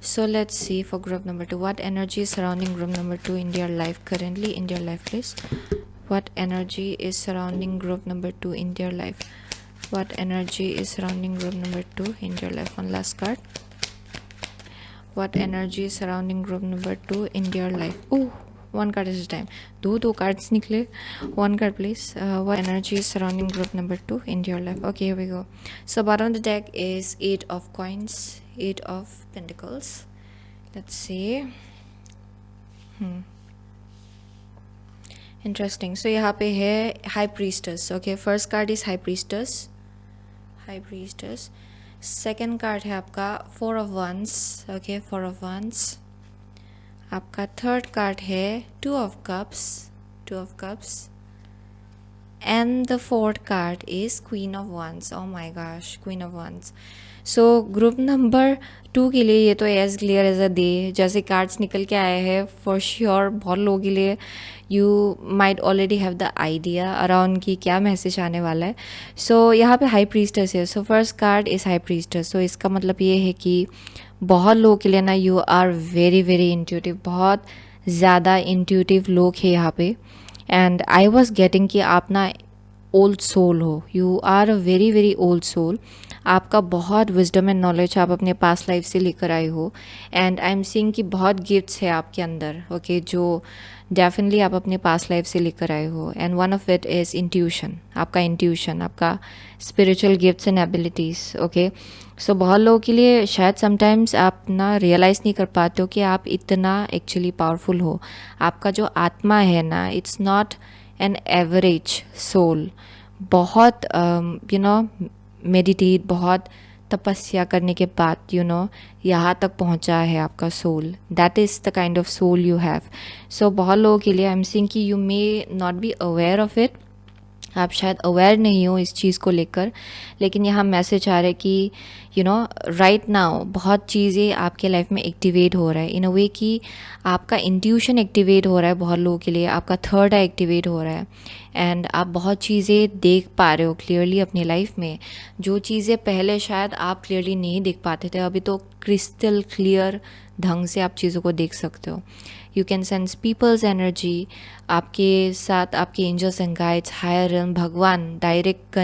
So let's see for group number 2. What energy is surrounding group number 2 in their life currently? In their life, please. What energy is surrounding group number 2 in their life? What energy is surrounding group number 2 in their life? One last card. What energy is surrounding group number 2 in their life? Oh, one card is time. दो cards निकले. One card, please. What energy is surrounding group number 2 in their life? Okay, here we go. So bottom of the deck is 8 of coins, 8 of pentacles. Let's see. Interesting. So यहाँ पे है high priestess. Okay, first card is high priestess. High priestess. Second card है आपका 4 of wands. Okay, 4 of wands. आपका third card है 2 of cups. 2 of cups. And the fourth card is Queen of Wands. Oh my gosh, Queen of Wands. So group number 2 के लिए ये तो as clear as a day. जैसे cards निकल के आए हैं, फॉर श्योर बहुत लोगों के लिए you might already have the idea around कि क्या मैसेज आने वाला है. सो यहाँ पे हाई प्रीस्टेस है. So first card is high priestess. So इसका मतलब ये है कि बहुत लोगों के लिए ना you are very very intuitive. बहुत ज़्यादा इंट्यूटिव लोग हैं यहाँ पे. एंड आई वॉज गेटिंग कि आप ना ओल्ड सोल हो. You are a very very old soul. आपका बहुत विजडम एंड नॉलेज आप अपने पास्ट लाइफ से लेकर आए हो. एंड आई एम सीइंग कि बहुत गिफ्ट्स है आपके अंदर, ओके, जो डेफिनेटली आप अपने पास्ट लाइफ से लेकर आए हो. And one of it is intuition. आपका इंट्यूशन, आपका spiritual gifts and abilities, okay. So बहुत लोगों के लिए शायद समटाइम्स आप ना रियलाइज़ नहीं कर पाते हो कि आप इतना एक्चुअली पावरफुल हो. आपका जो आत्मा है ना, it's not an average soul. बहुत मेडिटेट, बहुत तपस्या करने के बाद यहाँ तक पहुँचा है आपका soul. That is the kind of soul you have. So बहुत लोगों के लिए आई एम सीइंग कि you may not be aware of it. आप शायद अवेयर नहीं हो इस चीज़ को लेकर, लेकिन यहाँ मैसेज आ रहा है कि राइट नाउ बहुत चीज़ें आपके लाइफ में एक्टिवेट हो रहा है इन अ वे कि आपका इंट्यूशन एक्टिवेट हो रहा है. बहुत लोगों के लिए आपका थर्ड आई एक्टिवेट हो रहा है. एंड आप बहुत चीज़ें देख पा रहे हो क्लियरली अपनी लाइफ में, जो चीज़ें पहले शायद आप क्लियरली नहीं देख पाते थे, अभी तो क्रिस्टल क्लियर ढंग से आप चीज़ों को देख सकते हो. You can sense people's energy. आपके साथ आपके angels and guides, higher realm, भगवान डायरेक्ट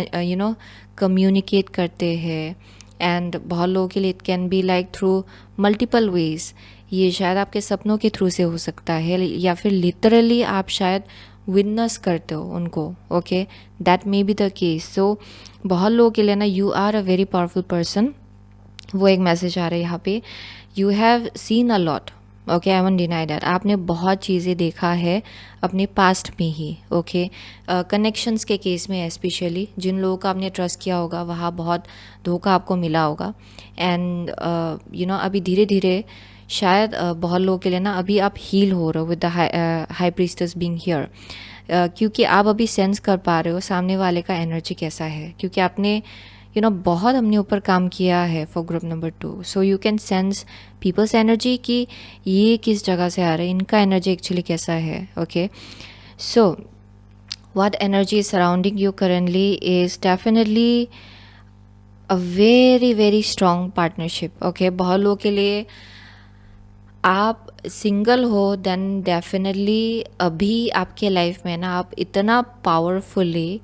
कम्युनिकेट करते हैं. एंड बहुत लोगों के लिए it can be like through multiple ways. ये शायद आपके सपनों के थ्रू से हो सकता है, या फिर लिटरली आप शायद विटनेस करते हो उनको, okay. That may be the case. So बहुत लोगों के लिए ना you are a very powerful person. वो एक मैसेज आ रहा है यहाँ पे. You have seen a lot. Okay, I won't deny that. आपने बहुत चीज़ें देखा है अपने पास्ट में ही, ओके। कनेक्शंस के केस में स्पेशली जिन लोगों का आपने ट्रस्ट किया होगा वहाँ बहुत धोखा आपको मिला होगा। एंड अभी धीरे धीरे शायद बहुत लोगों के लिए ना अभी आप हील हो रहे हो with the high priestess being here, क्योंकि आप अभी सेंस कर पा रहे हो सामने वाले का एनर्जी कैसा है, क्योंकि आपने बहुत अपने ऊपर काम किया है for group number 2। So you can sense people's energy कि ये किस जगह से आ रहा है, इनका एनर्जी एक्चुअली कैसा है, okay. So what energy is surrounding you currently is definitely a very very strong partnership, okay। बहुत लोगों के लिए आप सिंगल हो देन डेफिनेटली अभी आपके लाइफ में ना आप इतना पावरफुली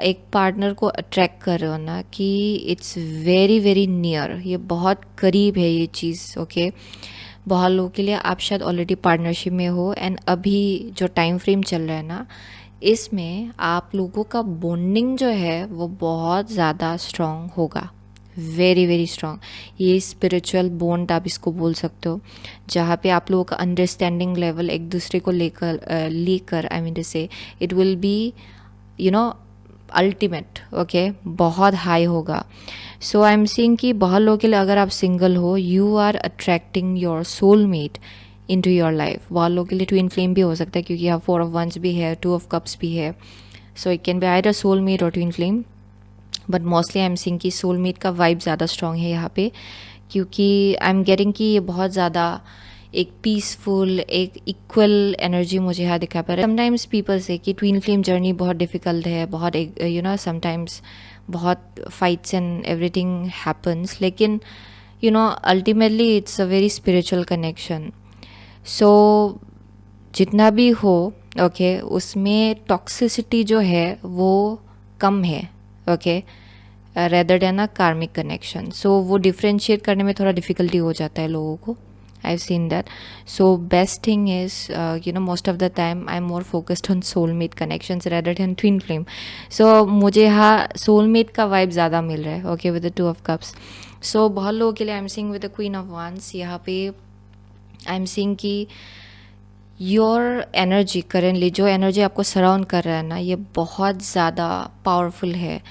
एक पार्टनर को अट्रैक्ट कर रहे हो ना कि इट्स वेरी वेरी नियर, ये बहुत करीब है ये चीज़, ओके। बहुत लोगों के लिए आप शायद ऑलरेडी पार्टनरशिप में हो एंड अभी जो टाइम फ्रेम चल रहा है ना इसमें आप लोगों का बॉन्डिंग जो है वो बहुत ज़्यादा स्ट्रॉन्ग होगा, वेरी वेरी स्ट्रॉन्ग। ये स्पिरिचुअल बॉन्ड आप इसको बोल सकते हो, जहाँ पे आप लोगों का अंडरस्टैंडिंग लेवल एक दूसरे को लेकर आई मीन टू से it will B ultimate, okay, बहुत हाई होगा। सो आई एम सीइंग कि बहुत लोगों के लिए अगर आप सिंगल हो you are attracting your soulmate into your life. बहुत लोगों के लिए ट्विन फ्लेम भी हो सकता है क्योंकि यहाँ 4 ऑफ वंस भी है, 2 ऑफ कप्स भी है। So it can be either soulmate or twin flame, but mostly I am seeing कि सोलमेट का वाइब ज़्यादा स्ट्रॉन्ग है यहाँ पे, क्योंकि आई एम गेटिंग कि ये बहुत ज़्यादा एक पीसफुल एक इक्वल एनर्जी मुझे यहाँ दिखा पा रहा है। समटाइम्स पीपल से कि ट्विन फ्लेम जर्नी बहुत डिफ़िकल्ट है, बहुत समटाइम्स बहुत फाइट्स एंड एवरीथिंग हैपन्स, लेकिन ultimately it's a very spiritual connection. So जितना भी हो, ओके, उसमें टॉक्सिसिटी जो है वो कम है, ओके, रेदर देन अ कार्मिक कनेक्शन। सो वो डिफ्रेंशिएट करने में थोड़ा डिफ़िकल्टी हो जाता है लोगों को, I have seen that. So best thing is most of the time I am more focused on soulmate connections rather than twin flame. So मुझे यहाँ सोलमेट का वाइब ज़्यादा मिल रहा है, okay, with the 2 of cups. So बहुत लोगों के लिए I am seeing with the queen of wands, यहाँ पे आई एम सीइंग कि योर एनर्जी करेंटली जो एनर्जी आपको सराउंड कर रहा है ना ये बहुत ज़्यादा पावरफुल है,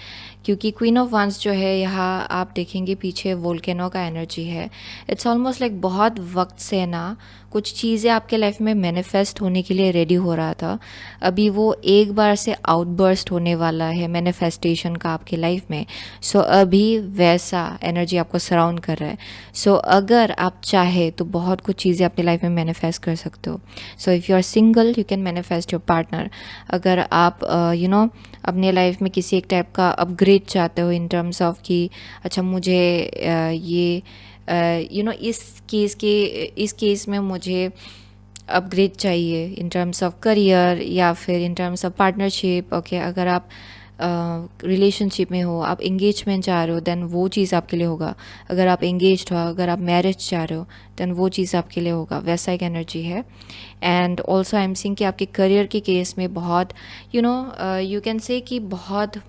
क्योंकि क्वीन ऑफ वांस जो है यहाँ आप देखेंगे पीछे वोल्केनो का एनर्जी है। इट्स ऑलमोस्ट लाइक बहुत वक्त से ना कुछ चीज़ें आपके लाइफ में मैनिफेस्ट होने के लिए रेडी हो रहा था, अभी वो एक बार से आउटबर्स्ट होने वाला है मैनिफेस्टेशन का आपके लाइफ में। सो अभी वैसा एनर्जी आपको सराउंड कर रहा है। सो अगर आप चाहे तो बहुत कुछ चीज़ें अपनी लाइफ में मैनिफेस्ट कर सकते हो। So if you are single you can manifest your partner. अगर आप अपने लाइफ में किसी एक टाइप का अपग्रेड चाहते हो इन टर्म्स ऑफ कि अच्छा मुझे ये इस केस में मुझे अपग्रेड चाहिए इन टर्म्स ऑफ करियर या फिर in terms of partnership, okay. अगर आप रिलेशनशिप में हो, आप एंगेजमेंट चाह रहे हो, देन वो चीज़ आपके लिए होगा। अगर आप एंगेज्ड हो, अगर आप मैरिज चाह रहे हो, देन वो चीज़ आपके लिए होगा। वैसा एक एनर्जी है। And also I am seeing कि आपके करियर के केस में बहुत यू कैन से कि बहुत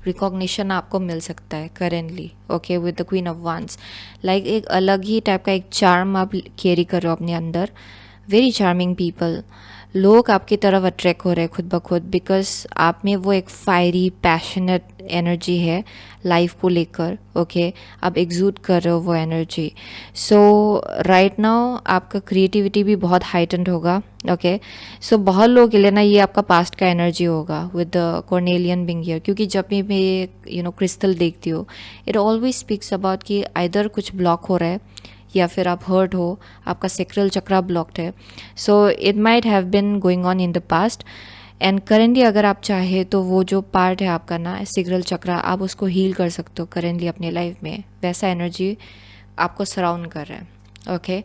रिकॉग्निशन आपको मिल सकता है currently, okay, with the queen of वांस। लाइक एक अलग ही टाइप का एक चार्म आप कैरी कर रहे हो अपने अंदर, वेरी चार्मिंग पीपल। लोग आपकी तरफ अट्रैक्ट हो रहे हैं खुद ब खुद, बिकॉज आप में वो एक फायरी पैशनेट एनर्जी है लाइफ को लेकर, ओके। आप एग्जूट कर रहे हो वो एनर्जी। सो राइट नाउ आपका क्रिएटिविटी भी बहुत हाइटेंड होगा, ओके। सो बहुत लोगों के लिए ना ये आपका पास्ट का एनर्जी होगा विद द कॉर्नेलियन बीइंग हियर, क्योंकि जब भी मैं ये क्रिस्टल देखती हूँ इट ऑलवेज स्पीक्स अबाउट कि आइदर कुछ ब्लॉक हो रहा है या फिर आप हर्ट हो, आपका सेक्रल चक्रा ब्लॉक्ड है। So it might have been going on in the past and currently अगर आप चाहे तो वो जो पार्ट है आपका ना सेक्रल चक्रा, आप उसको हील कर सकते हो करेंटली अपने लाइफ में। वैसा एनर्जी आपको सराउंड कर रहा है, ओके।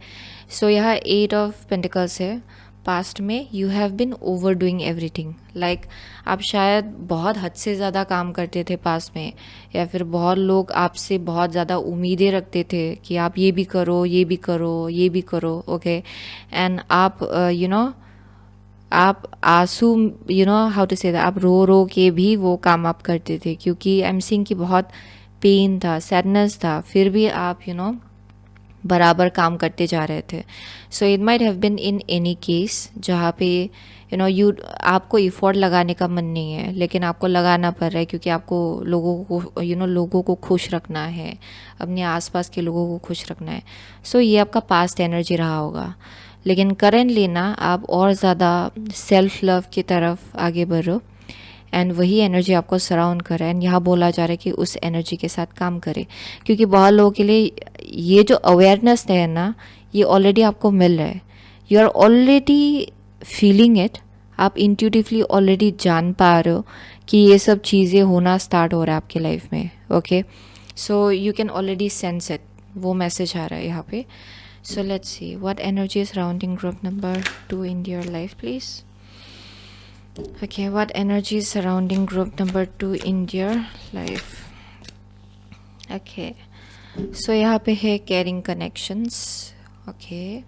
सो यहाँ 8 ऑफ पेंटिकल्स है। पास्ट में you have been over doing everything, like आप शायद बहुत हद से ज़्यादा काम करते थे पास्ट में, या फिर बहुत लोग आपसे बहुत ज़्यादा उम्मीदें रखते थे कि आप ये भी करो, ये भी करो, ये भी करो, ओके। एंड आप आप आंसू हाउ टू से दैट, आप रो रो के भी वो काम आप करते थे, क्योंकि आई एम सीइंग कि बहुत पेन था, सैडनेस था, फिर भी आप बराबर काम करते जा रहे थे. So it might have been in any case जहाँ पे आपको इफ़ोर्ट लगाने का मन नहीं है, लेकिन आपको लगाना पड़ रहा है क्योंकि आपको लोगों को लोगों को खुश रखना है, अपने आसपास के लोगों को खुश रखना है. सो ये आपका पास्ट एनर्जी रहा होगा. लेकिन करेंटली ना आप और ज़्यादा सेल्फ लव की तरफ आगे बढ़ो, एंड वही एनर्जी आपको सराउंड करे. एंड यहाँ बोला जा रहा है कि उस एनर्जी के साथ काम करे, क्योंकि बहुत लोगों के लिए ये जो अवेयरनेस है ना, ये ऑलरेडी आपको मिल रहा है. You are already feeling it. आप इंट्यूटिवली ऑलरेडी जान पा रहे हो कि ये सब चीज़ें होना स्टार्ट हो रहा है आपके लाइफ में. Okay, so you can already sense it. वो मैसेज आ रहा है यहाँ पे. सो let's see what energy is surrounding group number 2 in your life please. Okay, what energy is surrounding group number 2 in your life? Okay, so यहाँ पे है caring connections. Okay,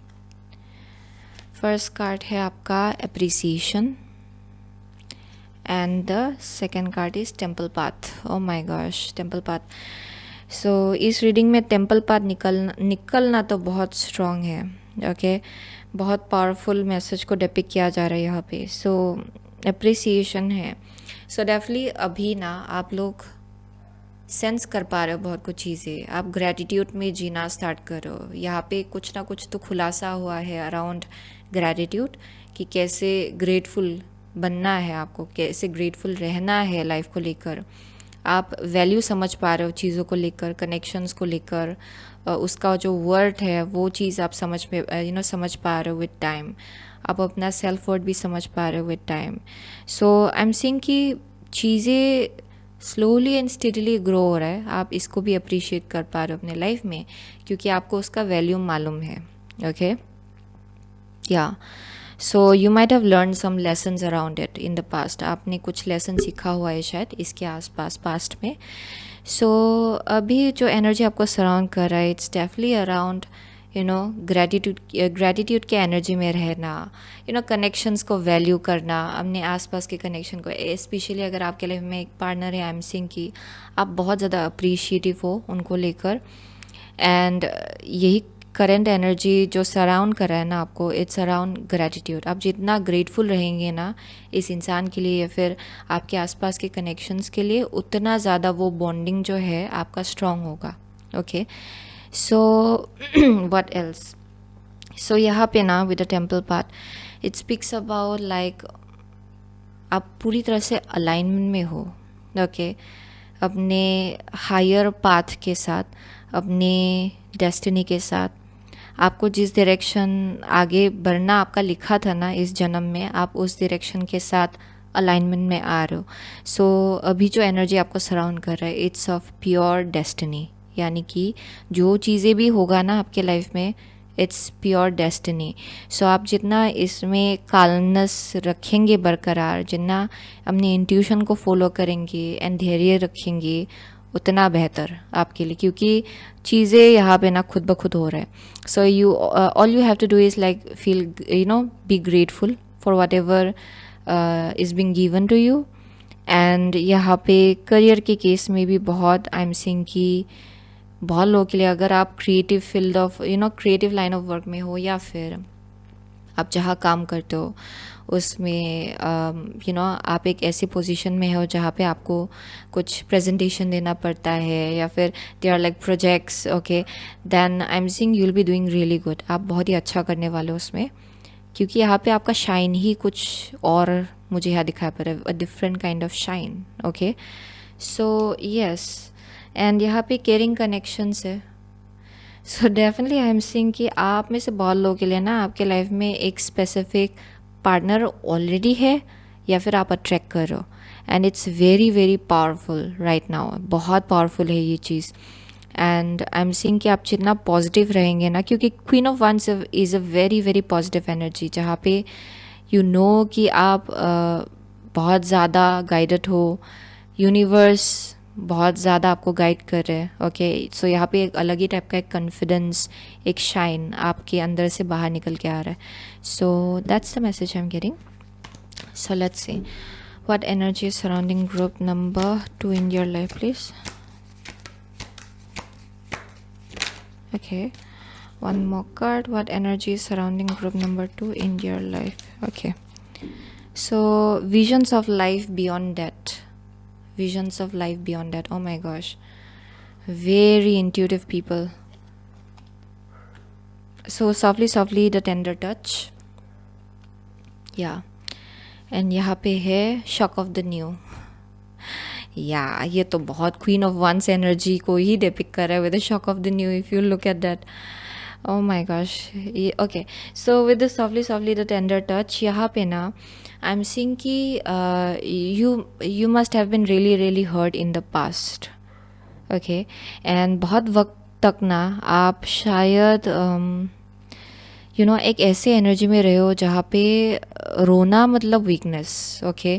first card है आपका appreciation and the second card is temple path. Oh my gosh, temple path. So इस reading में temple path निकलना तो बहुत स्ट्रॉन्ग है. ओके, बहुत पावरफुल मैसेज को डिपिक्ट किया जा रहा है यहाँ पे. सो अप्रिसिएशन है. सो डेफिनेटली अभी ना आप लोग सेंस कर पा रहे हो बहुत कुछ चीज़ें. आप ग्रैटिट्यूड में जीना स्टार्ट करो. यहाँ पे कुछ ना कुछ तो खुलासा हुआ है अराउंड ग्रैटिट्यूड, कि कैसे ग्रेटफुल बनना है आपको, कैसे ग्रेटफुल रहना है लाइफ को लेकर. आप वैल्यू समझ पा रहे हो चीज़ों को लेकर, कनेक्शंस को लेकर. उसका जो वर्थ है वो चीज़ आप समझ पा रहे हो विद टाइम. आप अपना सेल्फ वर्थ भी समझ पा रहे हो with time. So I am seeing कि चीज़ें स्लोली एंड स्टेडली ग्रो हो रहा है. आप इसको भी अप्रिशिएट कर पा रहे हो अपने लाइफ में, क्योंकि आपको उसका वैल्यू मालूम है. ओके, या so you might have learn some lessons around it in the past. आपने कुछ लेसन सीखा हुआ है शायद इसके आसपास पास्ट में. सो अभी जो एनर्जी आपको सराउंड कर रहा है, इट्स डेफिनेटली अराउंड ग्रैटिट्यूड के एनर्जी में रहना, कनेक्शंस को वैल्यू करना, अपने आसपास के कनेक्शन को. स्पेशली अगर आपके लाइफ में एक पार्टनर है, आई एम सीइंग कि आप बहुत ज़्यादा अप्रिशिएटिव हो उनको लेकर. एंड यही करंट एनर्जी जो सराउंड कर रहा है ना आपको, इट्स अराउंड ग्रैटिट्यूड. आप जितना ग्रेटफुल रहेंगे ना इस इंसान के लिए या फिर आपके आसपास के कनेक्शंस के लिए, उतना ज़्यादा वो बॉन्डिंग जो है आपका स्ट्रॉन्ग होगा. Okay, so what else. So यहाँ पे ना with the temple path it speaks about like आप पूरी तरह से अलाइनमेंट में हो. ओके, अपने हायर पाथ के साथ, अपने डेस्टिनी के साथ. आपको जिस डायरेक्शन आगे बढ़ना आपका लिखा था ना इस जन्म में, आप उस डायरेक्शन के साथ अलाइनमेंट में आ रहे हो. सो अभी जो एनर्जी आपको सराउंड कर रहा है, इट्स ऑफ प्योर डेस्टिनी. यानी कि जो चीज़ें भी होगा ना आपके लाइफ में, इट्स प्योर डेस्टिनी. सो आप जितना इसमें काल्मनेस रखेंगे बरकरार, जितना अपनी इंट्यूशन को फॉलो करेंगे एंड धैर्य रखेंगे, उतना बेहतर आपके लिए, क्योंकि चीज़ें यहाँ पे ना खुद ब खुद हो रहा है. So you all you have to do is like feel be grateful for whatever is being given to you. And यहाँ पे करियर के केस में भी बहुत आई एम सीइंग कि बहुत लोगों के लिए, अगर आप creative field of creative line of work में हो, या फिर आप जहाँ काम करते हो उसमें आप एक ऐसी पोजीशन में हो जहाँ पे आपको कुछ प्रेजेंटेशन देना पड़ता है, या फिर they are like projects. Okay, then I am seeing you will be doing really good. आप बहुत ही अच्छा करने वाले हो उसमें, क्योंकि यहाँ पे आपका शाइन ही कुछ और मुझे यहाँ दिखाई पड़ रहा है, a different kind of shine. Okay, so yes. And यहाँ पे केयरिंग कनेक्शंस है. So definitely I am seeing कि आप में से बहुत लोगों के लिए ना आपके लाइफ में एक स्पेसिफिक पार्टनर ऑलरेडी है, या फिर आप अट्रैक्ट कर रहे हो. And it's very very powerful right now. बहुत पावरफुल है ये चीज़. एंड आई एम सीइंग कि आप जितना पॉजिटिव रहेंगे ना, क्योंकि queen of wands is a very very positive energy, जहाँ पे कि आप बहुत ज़्यादा गाइडेड हो. यूनिवर्स बहुत ज़्यादा आपको गाइड कर रहे हैं. ओके, सो यहाँ पे एक अलग ही टाइप का एक कॉन्फिडेंस, एक शाइन आपके अंदर से बाहर निकल के आ रहा है. सो that's the message I am getting. So let's see what energy is surrounding group number 2 in your life please. Okay, One more card. What energy is surrounding group number 2 in your life? Okay. So, visions of life beyond that. Visions of life beyond that. Oh my gosh. Very intuitive people. So, softly, the tender touch. Yeah. And यहाँ पे है shock of the new. या ये तो बहुत queen of once energy को ही depict कर रहा है with the shock of the new. If you look at that, oh my gosh. Okay, so with the softly the tender touch, यहाँ पे ना I'm seeing कि you must have been really hurt in the past. Okay, and बहुत वक्त तक ना आप शायद एक ऐसे एनर्जी में रहे हो जहाँ पे रोना मतलब वीकनेस. ओके,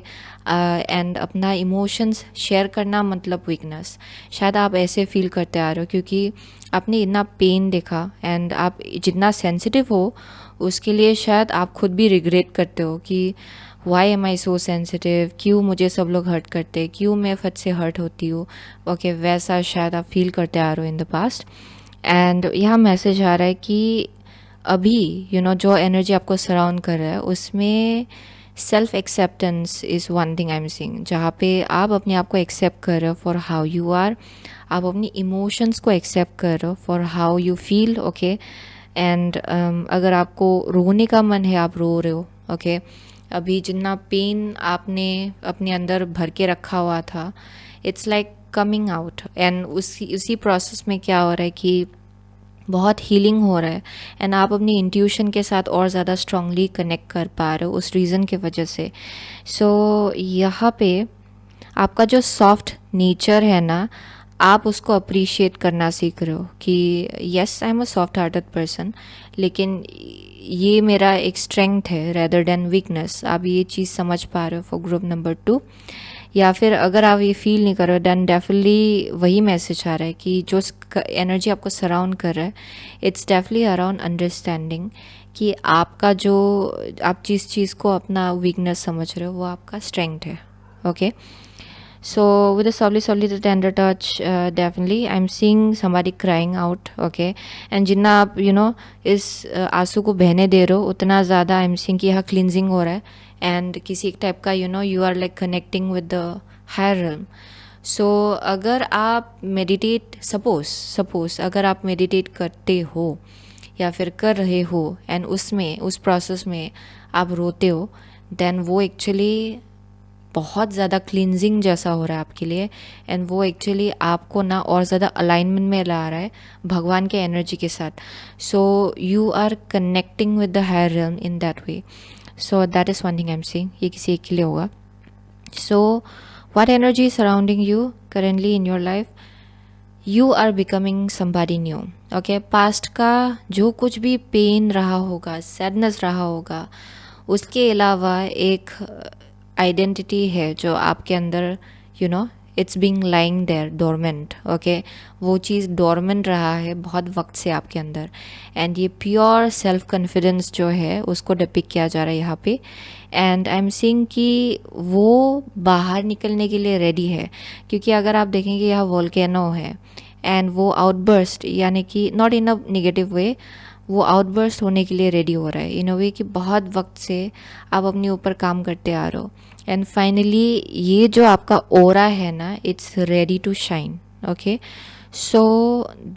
एंड अपना इमोशंस शेयर करना मतलब वीकनेस. शायद आप ऐसे फील करते आ रहे हो क्योंकि आपने इतना पेन देखा, एंड आप जितना सेंसिटिव हो उसके लिए शायद आप खुद भी रिग्रेट करते हो कि वाई एम आई सो सेंसिटिव, क्यों मुझे सब लोग हर्ट करते, क्यों मैं फट से हर्ट होती हूँ. ओके, वैसा शायद आप फील करते आ रहे हो इन द पास्ट. एंड यहाँ मैसेज आ रहा है कि अभी जो एनर्जी आपको सराउंड कर रहा है उसमें self acceptance is one thing I am seeing, जहाँ पे आप अपने आप को एक्सेप्ट कर रहे हो फॉर हाउ यू आर. आप अपनी इमोशंस को एक्सेप्ट कर रहे हो for how you feel. Okay, and अगर आपको रोने का मन है आप रो रहे हो. ओके, अभी जितना पेन आपने अपने अंदर भर के रखा हुआ था, it's like coming out. And उसी प्रोसेस में क्या हो रहा है कि बहुत हीलिंग हो रहा है, एंड आप अपनी इंट्यूशन के साथ और ज़्यादा स्ट्रांगली कनेक्ट कर पा रहे हो उस रीज़न के वजह से. सो यहाँ पे आपका जो सॉफ्ट नेचर है ना, आप उसको अप्रिशिएट करना सीख रहे हो कि yes I am a soft hearted person, लेकिन ये मेरा एक स्ट्रेंथ है रेदर देन वीकनेस. आप ये चीज़ समझ पा रहे हो फॉर ग्रुप नंबर 2. या फिर अगर आप ये फील नहीं कर रहे हो, दैन डेफिनेटली वही मैसेज आ रहा है कि जो एनर्जी आपको सराउंड कर रहा है, इट्स डेफिनेटली अराउंड अंडरस्टैंडिंग कि आपका जो आप जिस चीज़ को अपना वीकनेस समझ रहे हो वो आपका स्ट्रेंथ है. Okay, so with the softly the tender touch, definitely I'm seeing somebody crying out. Okay, and जितना आप इस आंसू को बहने दे रहे हो उतना ज़्यादा I'm seeing कि यहाँ क्लिनजिंग हो रहा है, एंड किसी एक टाइप का you are like connecting with the higher realm. So अगर आप मेडिटेट सपोज अगर आप मेडिटेट करते हो या फिर कर रहे हो एंड उसमें उस प्रोसेस में आप रोते हो, देन वो एक्चुअली बहुत ज़्यादा क्लिनजिंग जैसा हो रहा है आपके लिए, एंड वो एक्चुअली आपको ना और ज़्यादा अलाइनमेंट में ला रहा है भगवान के एनर्जी के साथ. So you are connecting with the higher realm in that way. So that is one thing I am seeing. ये किसी एक के लिए होगा. So what energy is surrounding you currently in your life? You are becoming somebody new. Okay, past का जो कुछ भी पेन रहा होगा, सैडनेस रहा होगा, उसके अलावा एक आइडेंटिटी है जो आपके अंदर it's being lying there dormant. Okay, वो चीज़ डोरमेंट रहा है बहुत वक्त से आपके अंदर, एंड ये प्योर सेल्फ कॉन्फिडेंस जो है उसको डिपिक्ट किया जा रहा है यहाँ पे. एंड आई एम सीइंग कि वो बाहर निकलने के लिए रेडी है, क्योंकि अगर आप देखेंगे यहाँ वोल्केनो है, एंड वो आउटबर्स्ट यानी कि not in a negative way, वो आउटबर्स्ट होने के लिए रेडी हो रहा है इन अ वे कि बहुत वक्त से आप अपने ऊपर काम करते आ रहे हो, एंड फाइनली ये जो आपका ओरा है ना, it's ready to shine. Okay, so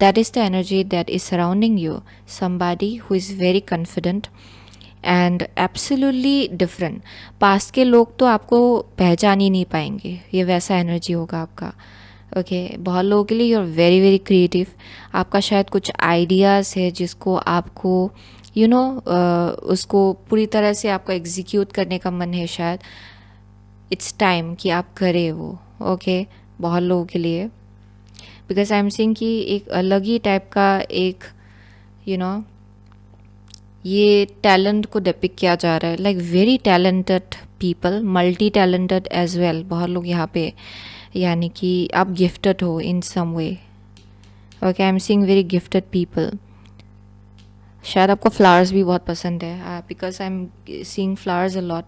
that is the energy that is surrounding you, somebody who is very confident and absolutely different. Past के लोग तो आपको पहचान ही नहीं पाएंगे, ये वैसा एनर्जी होगा आपका. ओके, बहुत लोगों के लिए यू आर वेरी क्रिएटिव. आपका शायद कुछ आइडियाज़ है जिसको आपको उसको पूरी तरह से आपको एग्जीक्यूट करने का मन है शायद. इट्स टाइम कि आप करें वो. ओके, बहुत लोगों के लिए, बिकॉज आई एम सीइंग कि एक अलग ही टाइप का एक ये टैलेंट को डिपिक्ट किया जा रहा है, like very talented people, multi talented as well. बहुत लोग यहाँ पे यानी कि आप गिफ्टेड हो in some way. Okay, I am seeing very gifted people. शायद आपको फ्लावर्स भी बहुत पसंद है, because I am seeing flowers a lot.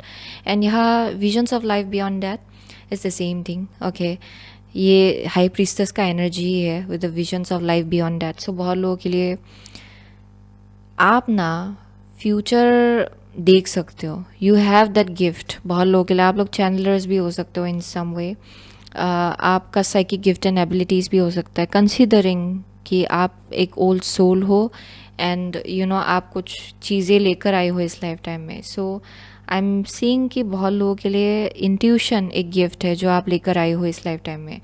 And यहाँ visions of life beyond that is the same thing. Okay, ये हाई प्रीस्टेस का energy है with the visions of life beyond that. सो बहुत लोगों के लिए आप ना फ्यूचर देख सकते हो, यू हैव दैट गिफ्ट। बहुत लोगों के लिए आप लोग चैनलर्स भी हो सकते हो इन सम वे, आपका साइकिक गिफ्ट एंड एबिलिटीज़ भी हो सकता है, कंसीडरिंग कि आप एक ओल्ड सोल हो एंड यू नो आप कुछ चीज़ें लेकर आए हो इस लाइफ टाइम में। सो आई एम सीइंग कि बहुत लोगों के लिए इंट्यूशन एक गिफ्ट है जो आप लेकर आए हो इस लाइफ टाइम में,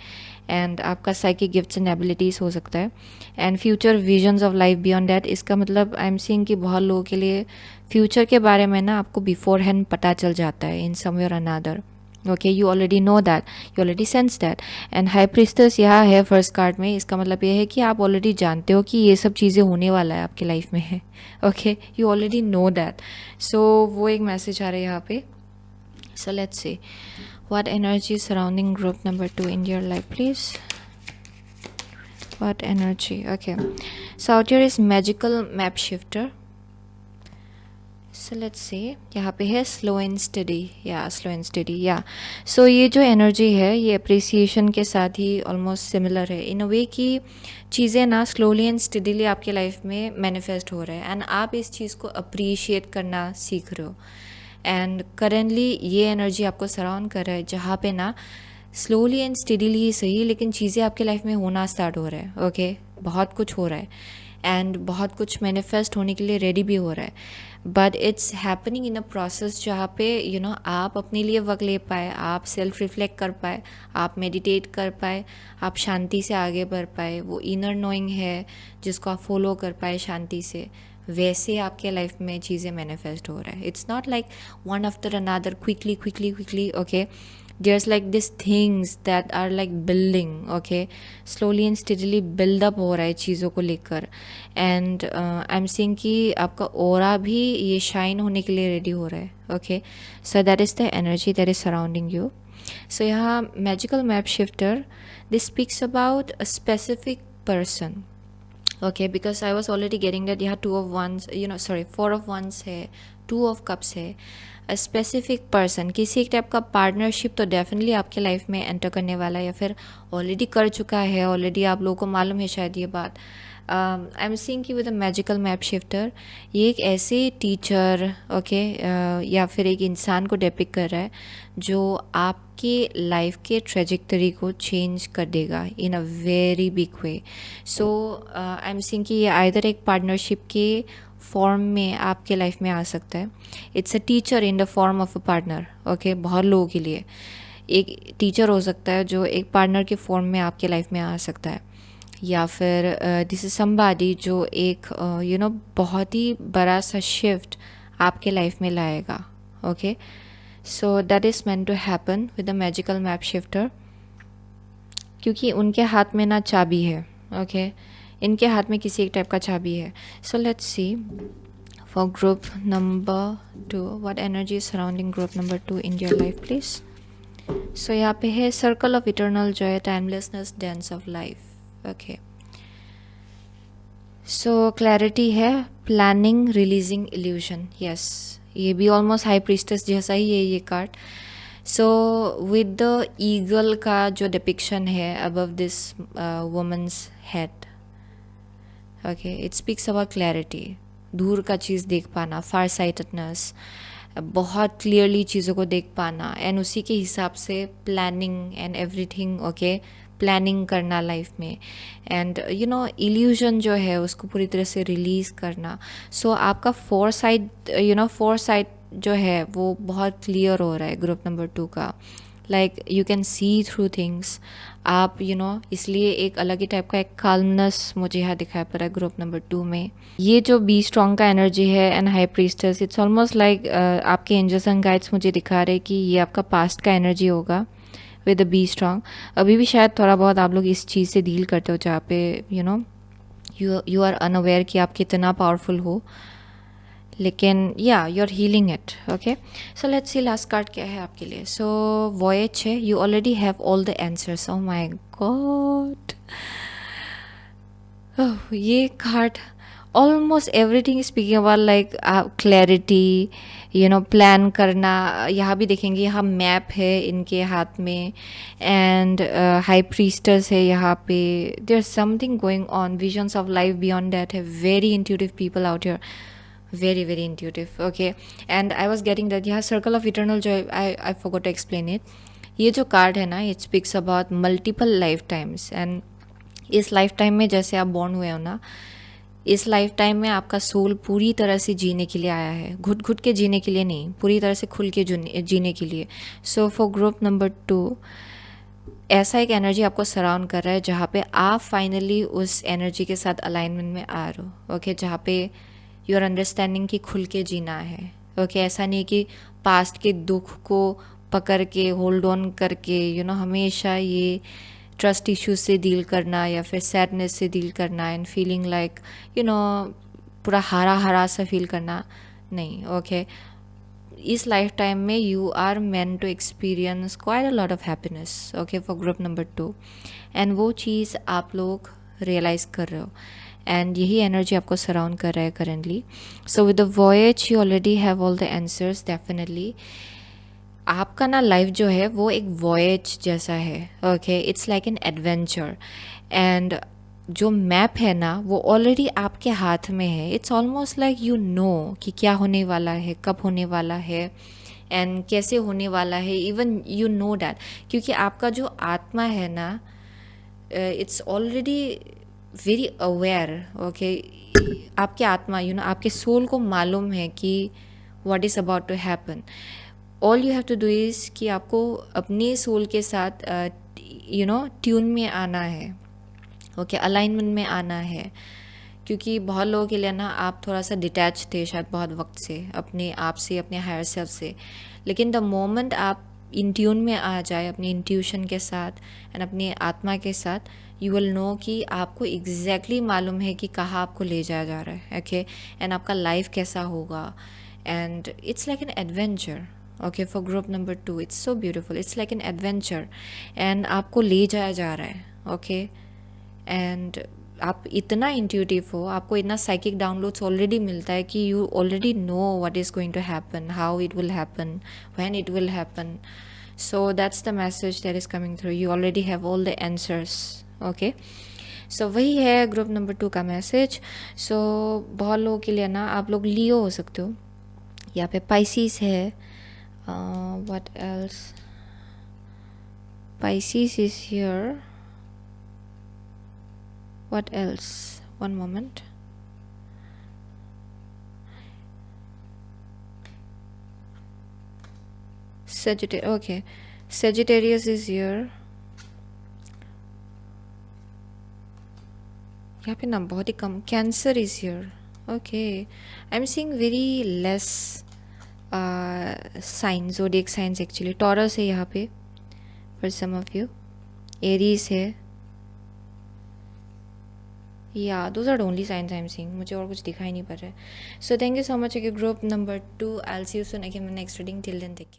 एंड आपका साइकिक गिफ्ट्स एंड एबिलिटीज़ हो सकता है, and future visions of life beyond that. इसका मतलब आई एम सीइंग कि बहुत लोगों के लिए फ्यूचर के बारे में ना आपको बिफोर हैंड पता चल जाता है इन सम वे और another. Okay, you already know that, you already sense that. And high priestess यहाँ है फर्स्ट कार्ड में, इसका मतलब ये है कि आप ऑलरेडी जानते हो कि ये सब चीज़ें होने वाला है आपकी लाइफ में है। Okay, you already know that. So वो एक मैसेज आ रहा है यहाँ पे। So let's see what energy is surrounding group number 2 in your life, please. What energy? Okay, so out here is magical map shifter. So let's see, यहाँ पे है स्लो एंड स्टडी, या स्लो एंड स्टडी, या सो ये जो energy है ये appreciation के साथ ही ऑलमोस्ट सिमिलर है इन अ वे कि चीज़ें ना स्लोली एंड स्टडीली आपके लाइफ में मैनिफेस्ट हो रहे हैं एंड आप इस चीज़ को अप्रिशिएट करना सीख रहे हो। एंड करेंटली ये एनर्जी आपको सराउंड कर रहा है जहाँ पे ना स्लोली एंड स्टडीली ही सही लेकिन चीज़ें आपके लाइफ में होना स्टार्ट हो रहा है। ओके, बहुत कुछ हो रहा है एंड बहुत कुछ मैनिफेस्ट होने के लिए रेडी भी हो रहा है, but it's happening in a process जहाँ पे यू नो आप अपने लिए वक्त ले पाए, आप सेल्फ रिफ्लेक्ट कर पाए, आप मेडिटेट कर पाए, आप शांति से आगे बढ़ पाए, वो इनर नोइंग है जिसको आप फॉलो कर पाए शांति से, वैसे आपके लाइफ में चीज़ें मैनिफेस्ट हो रहा है। It's not like one after another quickly okay, there's like these things that are like building, okay, slowly and steadily build up हो रहा है चीज़ों को लेकर, and I'm seeing कि आपका ऑरा भी ये शाइन होने के लिए रेडी हो रहा है। okay, so that is the energy that is surrounding you. so यहाँ magical map shifter, this speaks about a specific person. okay, because I was already getting that यहाँ two of wands, you know sorry, four of wands है, two of cups है, a specific person, किसी एक type का partnership तो definitely आपके life में enter करने वाला है या फिर ऑलरेडी कर चुका है, ऑलरेडी आप लोगों को मालूम है शायद ये बात। आई एम सीइंग कि with a magical map shifter ये एक ऐसे टीचर ओके या फिर एक इंसान को डेपिक्ट कर रहा है जो आपके लाइफ के ट्रेजेक्टरी को चेंज कर देगा in a very big way. So I am seeing कि ये आइदर एक पार्टनरशिप के फॉर्म में आपके लाइफ में आ सकता है, it's a teacher in the form of a partner. Okay, बहुत लोगों के लिए एक टीचर हो सकता है जो एक पार्टनर के फॉर्म में आपके लाइफ में आ सकता है, या फिर दिस इज समबॉडी जो एक यू नो बहुत ही बड़ा सा शिफ्ट आपके लाइफ में लाएगा। Okay, so that is meant to happen with the magical map shifter, क्योंकि उनके हाथ में ना चाबी है। ओके, इनके हाथ में किसी एक टाइप का चाबी है। So let's see for group number 2 what energy is surrounding group number 2 in your life please. So यहाँ पे है circle of eternal joy, timelessness, dance of life. Okay, so clarity है, प्लानिंग, रिलीजिंग, इल्यूजन। यस, ये भी almost high priestess जैसा ही है ये card. So with the eagle का जो डिपिक्शन है above this woman's head, okay, it speaks about clarity, दूर का चीज़ देख पाना, फार साइटेडनेस, बहुत क्लियरली चीज़ों को देख पाना, एंड उसी के हिसाब से planning and everything. Okay, planning करना लाइफ में, एंड यू नो इल्यूजन जो है उसको पूरी तरह से रिलीज़ करना। सो आपका फोर साइड जो है वो बहुत क्लियर हो रहा है ग्रुप नंबर 2 का, like you can see through things, आप यू नो इसलिए एक अलग ही टाइप का एक काल्मनेस मुझे यहाँ दिखाई पड़ रहा है ग्रुप नंबर 2 में। ये जो बी स्ट्रॉन्ग का एनर्जी है and high priestess, it's almost like आपके एंजल्स एंड गाइड्स मुझे दिखा रहे कि ये आपका पास्ट का एनर्जी होगा विद द बी स्ट्रॉन्ग। अभी भी शायद थोड़ा बहुत आप लोग इस चीज़ से डील करते हो जहाँ पे you know you are unaware कि आप कितना पावरफुल हो, लेकिन या you are healing it. Okay, so let's see last card क्या है आपके लिए। सो वॉयज है, you already have all the answers. Oh my god, ये card almost everything speaking about like clarity, plan करना। यहाँ भी देखेंगे, यहाँ मैप है इनके हाथ में, एंड हाई प्रीस्टर्स है यहाँ पे। There something going on, visions of life beyond that है। Very intuitive people out here, very very intuitive. Okay, and I was getting that यहाँ circle of eternal joy, I forgot to explain it. ये जो card है ना, it speaks about multiple lifetimes, and इस lifetime में जैसे आप born हुए हो ना, इस लाइफ टाइम में आपका सोल पूरी तरह से जीने के लिए आया है, घुट घुट के जीने के लिए नहीं, पूरी तरह से खुल के जीने के लिए। सो फॉर ग्रुप नंबर 2, ऐसा एक एनर्जी आपको सराउंड कर रहा है जहाँ पे आप फाइनली उस एनर्जी के साथ अलाइनमेंट में आ रहे हो। ओके, जहाँ पे योर अंडरस्टैंडिंग की खुल के जीना है। ओके, ऐसा नहीं कि पास्ट के दुख को पकड़ के होल्ड ऑन करके हमेशा ये ट्रस्ट इश्यूज से डील करना या फिर सैडनेस से डील करना एंड फीलिंग लाइक पूरा हारा हारा सा फील करना नहीं। ओके, इस लाइफ टाइम में you are meant to experience quite a lot of happiness. Okay, for group number 2, and वो चीज़ आप लोग रियलाइज़ कर रहे हो, एंड यही एनर्जी आपको सराउंड कर रहा है currently. So with the voyage you already have all the answers. Definitely आपका ना लाइफ जो है वो एक वॉयज जैसा है। Okay, it's like an adventure, and जो मैप है ना वो ऑलरेडी आपके हाथ में है। It's almost like you know कि क्या होने वाला है, कब होने वाला है, एंड कैसे होने वाला है। इवन यू नो डैट, क्योंकि आपका जो आत्मा है ना, it's already very aware. Okay, आपके आत्मा आपके सोल को मालूम है कि what is about to happen. All you have to do is कि आपको अपने सोल के साथ ट्यून में आना है। ओके, अलाइनमेंट में आना है, क्योंकि बहुत लोगों के लिए ना आप थोड़ा सा डिटैच थे शायद बहुत वक्त से अपने आप से, अपने हायर सेल्फ से। लेकिन द मोमेंट आप इन ट्यून में आ जाए अपनी इंट्यूशन के साथ एंड अपनी आत्मा के साथ, यू विल नो कि आपको एग्जैक्टली मालूम है कि कहाँ आपको ले जाया जा रहा है। ओके, एंड आपका लाइफ कैसा होगा, and it's like an adventure. Okay, for group number 2 it's so beautiful, it's like an adventure, and आपको ले जाया जा रहा है। ओके, एंड आप इतना इंट्यूटिव हो, आपको इतना साइकिक डाउनलोड्स ऑलरेडी मिलता है कि you already know what is going to happen, how it will happen, when it will happen. So that's the message that is coming through, you already have all the answers. Okay, so वही है group number 2 का message. सो बहुत लोगों के लिए ना आप लोग लियो हो सकते हो, यहाँ पे पाइसिस है। What else, Pisces is here. What else? One moment. Sagittarius. Okay, Sagittarius is here. यहाँ पे ना बहुत ही कम। Cancer is here. Okay, I'm seeing very less signs, zodiac signs actually. Taurus है यहाँ पे for some of you. Aries है। Yeah, those are the only signs I'm seeing. मुझे और कुछ दिखाई नहीं पड़ रहा है। So thank you so much, okay, group number 2. I'll see you soon again in the next reading. Till then, take care.